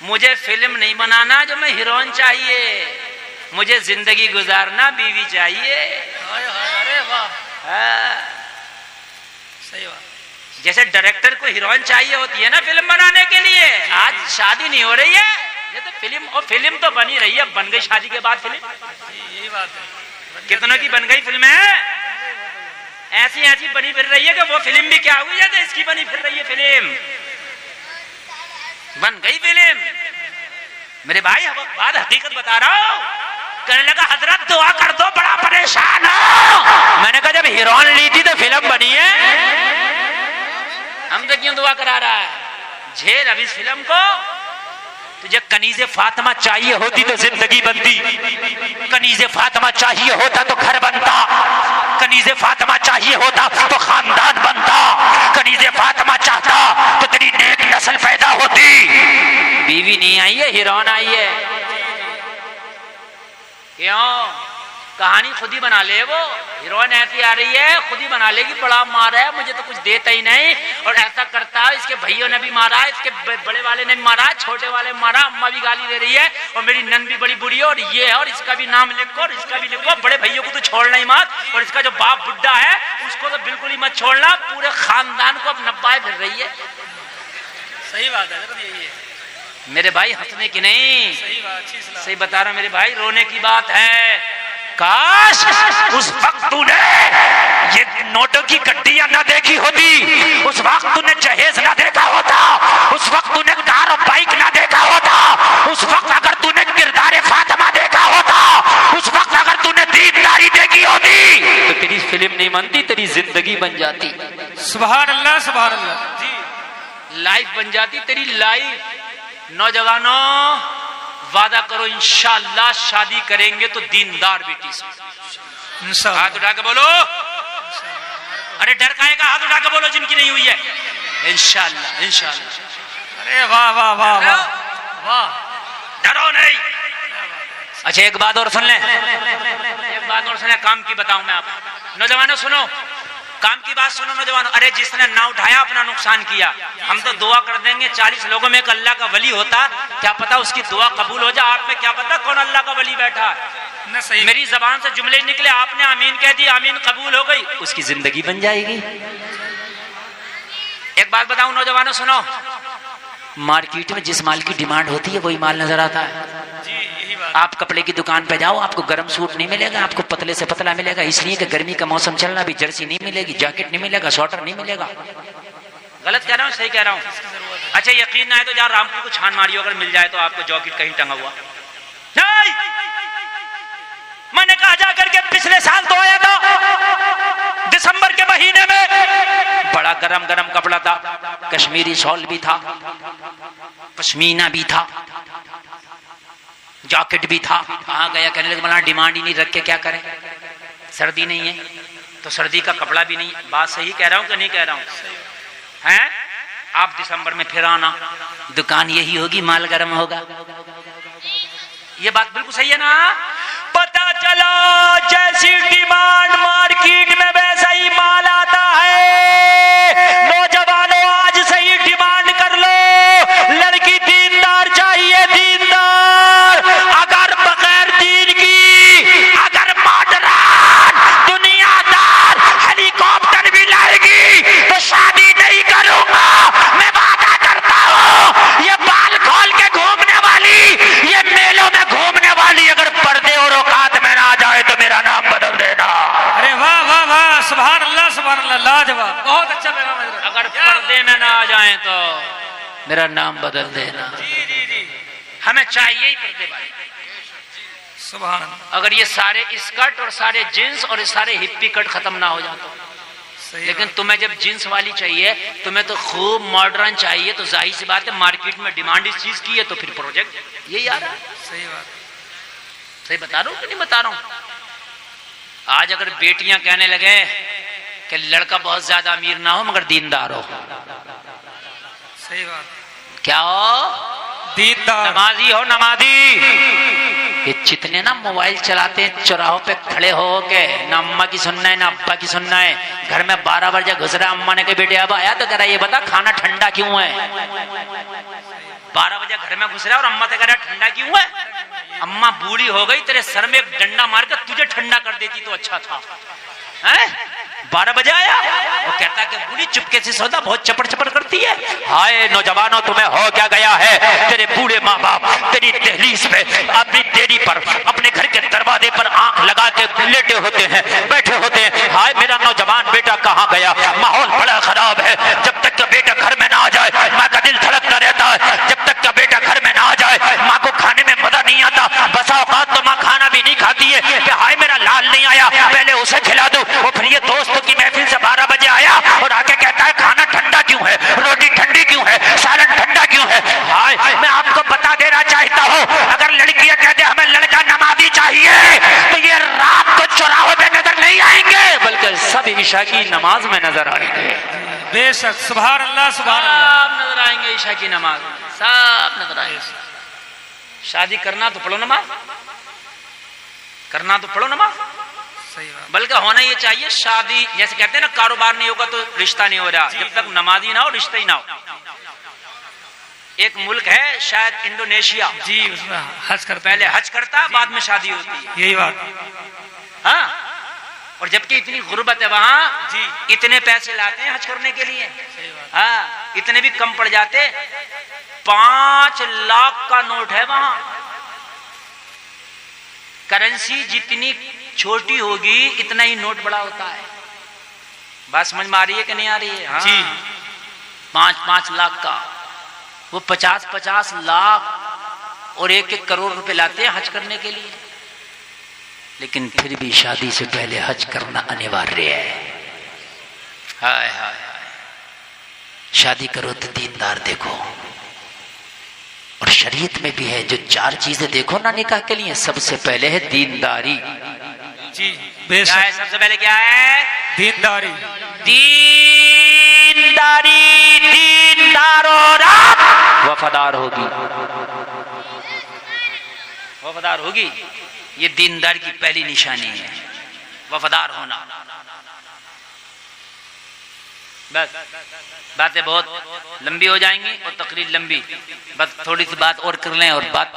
मुझे फिल्म नहीं बनाना जो मैं हीरोइन चाहिए, मुझे जिंदगी गुजारना बीवी चाहिए। अरे वाह, सही बात। जैसे डायरेक्टर को हीरोइन चाहिए होती है ना फिल्म बनाने के लिए, आज शादी नहीं हो रही है, ये तो फिल्म, और फिल्म तो बनी रही है, बन गई शादी के बाद फिल्म। यही बात है, कितनों की बन गई फिल्म है, ऐसी ऐसी बनी फिर रही है कि वो फिल्म भी क्या हुई है, तो इसकी बनी फिर रही है फिल्म, बन गई फिल्म। मेरे भाई अब बात हकीकत बता रहा हूं। कहने लगा हजरत दुआ कर दो, बड़ा परेशान हो। मैंने कहा जब हीरोइन ली थी तो फिल्म बनी है, हम तो क्यों दुआ करा रहा है, झेल अब इस फिल्म को। तुझे कनीज़े फातिमा चाहिए होती तो जिंदगी बनती, कनीज़े फातिमा चाहिए होता तो घर बनता, कनीज़े फातिमा चाहिए होता तो खानदान बनता, कनीज़े फातिमा चाहता तो तेरी नेक नस्ल पैदा होती। बीवी नहीं आई है, हीरोइन आई है। क्यों? कहानी खुद ही बना ले, वो हीरोइन ऐसी आ रही है खुद ही बना लेगी, बड़ा मारा है, मुझे तो कुछ देता ही नहीं, और ऐसा करता है, इसके भाइयों ने भी मारा, इसके बड़े वाले ने भी मारा, छोटे वाले मारा, अम्मा भी गाली दे रही है, और मेरी नन भी बड़ी बुरी है, और ये है, और इसका भी नाम लिखो, और इसका भी लिखो, बड़े भैया को तो छोड़ना ही मत, और इसका जो बाप बुड्ढा है उसको तो बिल्कुल ही मत छोड़ना, पूरे खानदान को अब नब्बाए फिर रही है। सही बात है, यही है मेरे भाई, हंसने की नहीं, सही बात, सही बता रहा मेरे भाई, रोने की बात है। काश उस वक्त तूने ये नोटों की गड्डियां ना देखी होती, उस वक्त तूने जहेज ना देखा होता, उस वक्त तूने कार और बाइक ना देखा होता, उस वक्त अगर तूने किरदार फातिमा देखा होता, उस वक्त अगर तूने दीनदारी देखी होती, तो तेरी फिल्म नहीं बनती, तेरी जिंदगी बन जाती। सुभान अल्लाह, सुभान अल्लाह जी, लाइफ बन जाती तेरी लाइफ। नौजवानों वादा करो, इंशाअल्लाह शादी करेंगे तो दीनदार बेटी से। हाथ उठा के बोलो, अरे डर काहे का, हाथ उठा के बोलो जिनकी नहीं हुई है। इंशाअल्लाह, इंशाअल्लाह। अरे वाह वाह वाह वाह वाह, डरो नहीं। अच्छा एक बात और सुन ले, एक बात और सुने, काम की बताऊं मैं आपको। नौजवानों सुनो, काम की बात सुनो नौजवानों। अरे जिसने ना उठाया अपना नुकसान किया। हम तो दुआ कर देंगे 40 लोगों में एक अल्लाह का वली होता, क्या पता उसकी दुआ कबूल हो जाए। आप में क्या पता कौन अल्लाह का वली बैठा है। सही। मेरी जबान से जुमले निकले, आपने आमीन कह दी, आमीन कबूल हो गई, उसकी जिंदगी बन जाएगी। एक बात बताऊं नौजवानों सुनो, मार्केट में जिस माल की डिमांड होती है वही माल नजर आता है जी, यही बात। आप कपड़े की दुकान पे जाओ, आपको गर्म सूट नहीं मिलेगा, आपको पतले से पतला मिलेगा, इसलिए कि गर्मी का मौसम चल रहा, भी जर्सी नहीं मिलेगी, जैकेट नहीं मिलेगा, स्वेटर नहीं मिलेगा। गलत कह रहा हूँ, सही कह रहा हूँ? अच्छा यकीन ना है तो जहाँ रामपुर को छान मारियो, अगर मिल जाए तो आपको जैकेट कहीं टंगा हुआ। नहीं, मैंने कहा जा करके पिछले साल तो आया था दिसंबर के महीने में, बड़ा गरम गरम कपड़ा था, कश्मीरी शॉल भी था, पश्मीना भी था, जैकेट भी था। कहाँ गया, कहने लगे मला डिमांड ही नहीं, रख के क्या करें, सर्दी नहीं है तो सर्दी का कपड़ा भी नहीं। बात सही कह रहा हूँ कि नहीं कह रहा हूँ? हैं? आप दिसंबर में फिर आना, दुकान यही होगी, माल गर्म होगा। ये बात बिल्कुल सही है ना? पता चला जैसी डिमांड मार्केट में वैसा ही माल आता है। नौजवानों आज सही डिमांड कर लो, लड़की दीनदार चाहिए, दीनदार। अगर बगैर दीन की, अगर मॉडर्न दुनियादार हेलीकॉप्टर भी लाएगी तो शादी नहीं करूंगा, मैं वादा करता हूं। ये बाल खोल के घूमने वाली, ये मेलों में घूमने वाली अगर पर्दे और औकात में ना जाए तो मेरा नाम बदल देना। अरे वाह वाह वाह, सुभान अल्लाह, सुभान अल्लाह, लाजवाब, बहुत अच्छा पैगाम है। अगर पर्दे में ना आ जाए तो मेरा नाम बदल देना। जी जी जी, हमें चाहिए ही पर्दे वाले। सुभान। अगर ये सारे स्कर्ट और सारे जींस और ये सारे हिप्पी कट खत्म ना हो जाए तो लेकिन तुम्हें जब जींस वाली चाहिए, तुम्हें तो खूब मॉडर्न चाहिए, तो जाहिर सी बात है मार्केट में डिमांड इस चीज की है, तो फिर प्रोजेक्ट यही आ रहा है। सही बात, सही बता रहा हूं कि नहीं बता रहा हूं? आज अगर बेटियां कहने लगे कि लड़का बहुत ज्यादा अमीर ना हो मगर दीनदार हो, सही बात, क्या हो? दीनदार, नमाजी हो, नमाजी। ये जितने ना मोबाइल चलाते हैं चौराहों पे खड़े हो के, ना अम्मा की सुनना है ना अब्बा की सुनना है, घर में 12 बजे घुस रहा, अम्मा ने कहा बेटे अब आया तो कह रहा ये बता खाना ठंडा क्यों है। 12 बजे घर में घुस रहा और अम्मा से कह रहा ठंडा क्यों है। अम्मा बूढ़ी हो गई, तेरे सर में एक डंडा मार के तुझे ठंडा कर देती तो अच्छा था, हैं? 12 बजे आया, वो कहता कि बूढ़ी चुपके से सौदा बहुत चपड़ चपड़ करती है। हाय नौजवानों, तुम्हें हो क्या गया है? तेरे बूढ़े माँ बाप तेरी दहलीज पे, अपनी डेरी पर, अपने घर के दरवाजे पर आंख लगा के लेटे होते हैं, बैठे होते हैं। हाय मेरा नौजवान बेटा कहाँ गया? माहौल बड़ा खराब है। जब तक का बेटा घर में ना आ जाए माँ का दिल धड़कता रहता है। जब तक का बेटा घर में ना आ जाए माँ को खाने में मजा नहीं आता। बसा औकात तो माँ खाना भी नहीं खाती है कि हाय मेरा लाल नहीं आया, पहले उसे खिला दो। और फिर ये दोस्तों की महफिल से 12 बजे आया और आके कहता है खाना ठंडा क्यों है, रोटी ठंडी क्यों है, सालन ठंडा क्यों है। हाय मैं आपको बता देना चाहता हूँ, अगर लड़कियां कहते हमें लड़का नमाजी चाहिए तो ये रात को चौराहों पे नजर नहीं आएंगे, बल्कि सब ईशा की नमाज में नजर आएंगे। बेशक, सुभान अल्लाह, सुभान अल्लाह, सब नजर आएंगे ईशा की नमाज, सब नजर आएंगे। शादी करना तो पढ़ो नमाज, करना तो पढ़ो नमाज, सही बात, बल्कि होना ये चाहिए। शादी जैसे कहते हैं ना कारोबार नहीं होगा तो रिश्ता नहीं हो रहा, जब तक नमाजी ना हो रिश्ता ही ना हो। एक मुल्क है शायद इंडोनेशिया जी, उसमें हज कर, पहले हज करता बाद में शादी होती है। यही बात, हाँ, और जबकि इतनी गुर्बत है वहां जी, इतने पैसे लाते हैं हज करने के लिए, हाँ, इतने भी कम पड़ जाते। 5 लाख का नोट है वहां। करेंसी जितनी छोटी होगी इतना ही नोट बड़ा होता है। बात समझ में आ रही है कि नहीं आ रही है? हाँ। जी, 5-5 लाख का, वो 50-50 लाख और 1-1 करोड़ रुपए लाते हैं हज करने के लिए। लेकिन फिर भी शादी से पहले हज करना अनिवार्य है। हाय हाय हाय, शादी करो तो दीनदार देखो। और शरीयत में भी है जो 4 चीजें देखो ना निकाह के लिए, सबसे पहले है दीनदारी। जी, क्या बेशक, है सबसे पहले? क्या है? दीनदारी, दीनदारी। दीनदार और वफादार होगी, वफादार होगी। ये दीनदार की पहली निशानी है, वफादार होना। बस बातें बहुत लंबी हो जाएंगी और तकरीर लंबी, बस थोड़ी सी बात और कर लें और बात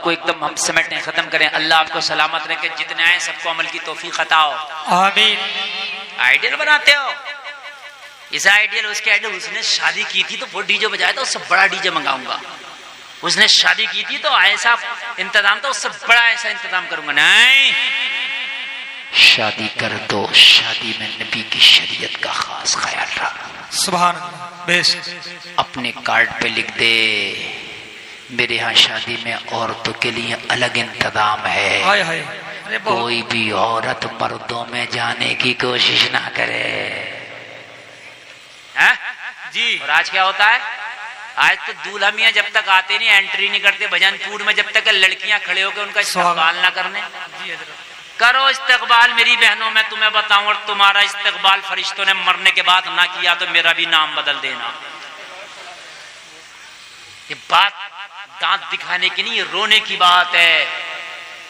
को एकदम हम समेटें, खत्म करें। अल्लाह आपको सलामत रखे, जितने आए सबको अमल की तौफीक अता हो, आमीन। आइडियल बनाते हो, इसे आइडियल उसके आइडियल। उसने शादी की थी तो वो डीजे बजाया था, उससे बड़ा डीजे मंगाऊंगा। उसने शादी की थी तो ऐसा इंतजाम था, उससे बड़ा ऐसा इंतजाम करूंगा। नहीं, शादी कर दो, शादी में नबी की शरीयत का खास ख्याल रख। सुभान अल्लाह, बेशक, अपने कार्ड पे लिख दे मेरे यहाँ शादी में औरतों के लिए अलग इंतजाम है। हाय हाय, अरे कोई भी औरत मर्दों में जाने की कोशिश ना करे, हैं? जी, और आज क्या होता है? आज तो दूल्हा मियाँ जब तक आते नहीं, एंट्री नहीं करते भजनपुर में, जब तक लड़कियां खड़े होकर उनका इस्तेमाल ना करने। जी हजरत, करो इस्तेकबाल मेरी बहनों, मैं तुम्हें बताऊं, और तुम्हारा इस्तेकबाल फरिश्तों ने मरने के बाद ना किया तो मेरा भी नाम बदल देना। ये बात दांत दिखाने की नहीं, ये रोने की बात है।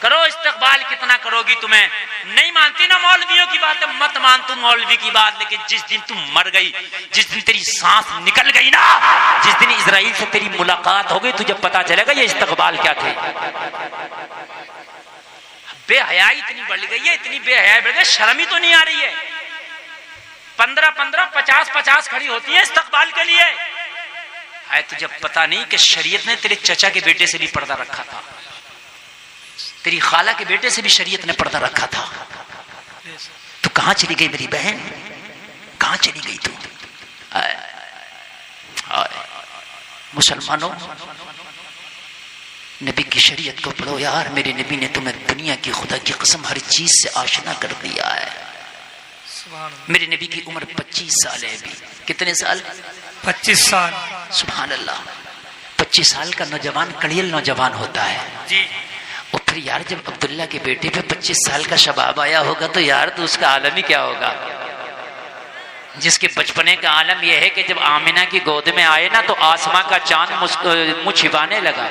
करो इस्तेकबाल, कितना करोगी? तुम्हें नहीं मानती ना मौलवियों की बात, मत मान तू मौलवी की बात, लेकिन जिस दिन तुम मर गई, जिस दिन तेरी सांस निकल गई ना, जिस दिन इजराइल से तेरी मुलाकात हो गई, तुझे पता चलेगा ये इस्तेकबाल क्या थे। बेहयाई इतनी बढ़ गई है, इतनी बेहयाई बढ़ गई, शर्म ही तो नहीं आ रही है। 15-15, 50-50 खड़ी होती है इस्तकबाल के लिए। है तुझे पता नहीं कि शरीयत ने तेरे चचा के बेटे से भी पर्दा रखा था, तेरी खाला के बेटे से भी शरीयत ने पर्दा रखा था। तो कहां चली गई मेरी बहन, कहां चली गई तू? मुसलमानों, नबी की शरीयत को पढ़ो यार। मेरे नबी ने तुम्हें दुनिया की खुदा की कसम हर चीज से आशना कर दिया है। सुभान अल्लाह। मेरे नबी की उम्र 25 साल है अभी। कितने साल? 25 साल। सुभान अल्लाह। 25 साल का नौजवान कड़ियल नौजवान होता है जी। और फिर यार जब अब्दुल्ला के बेटे पे 25 साल का शबाब आया होगा तो यार तो उसका आलम ही क्या होगा। जिसके बचपने का आलम यह है कि जब आमिना की गोद में आए ना तो आसमां का चांद मुंह छिपाने लगा,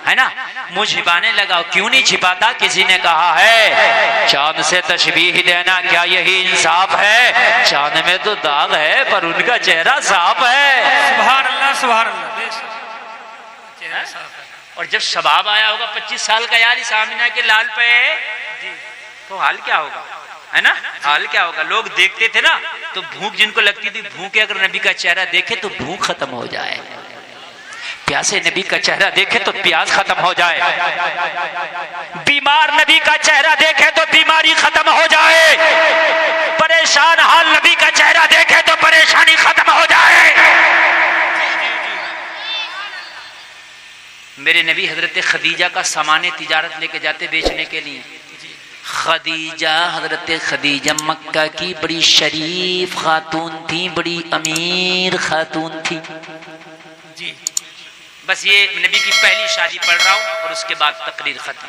है ना, मुंह छिपाने लगा। क्यों नहीं छिपाता? किसी ने कहा है चांद से तशबीह देना क्या यही इंसाफ है? चांद में तो दाग है पर उनका चेहरा साफ है। सुभान अल्लाह, सुभान अल्लाह। चेहरा साफ है। और जब शबाब आया होगा 25 साल का यार इस आमिना के लाल पे तो हाल क्या होगा, है ना, हाल क्या होगा। लोग देखते थे ना तो भूख जिनको लगती थी, भूख अगर नबी का चेहरा देखे तो भूख खत्म हो जाए, प्यासे नबी का चेहरा देखे तो प्यास खत्म हो जाए, बीमार नबी का चेहरा देखे तो बीमारी खत्म हो जाए, परेशान हाल नबी का चेहरा देखे तो परेशानी खत्म हो जाए। मेरे नबी हजरत खदीजा का सामान तिजारत लेके जाते बेचने के लिए। खदीजा, हजरत खदीजा मक्का की बड़ी शरीफ खातून थी, बड़ी अमीर खातून थी जी। बस ये नबी की पहली शादी पढ़ रहा हूं और उसके बाद तकरीर खत्म।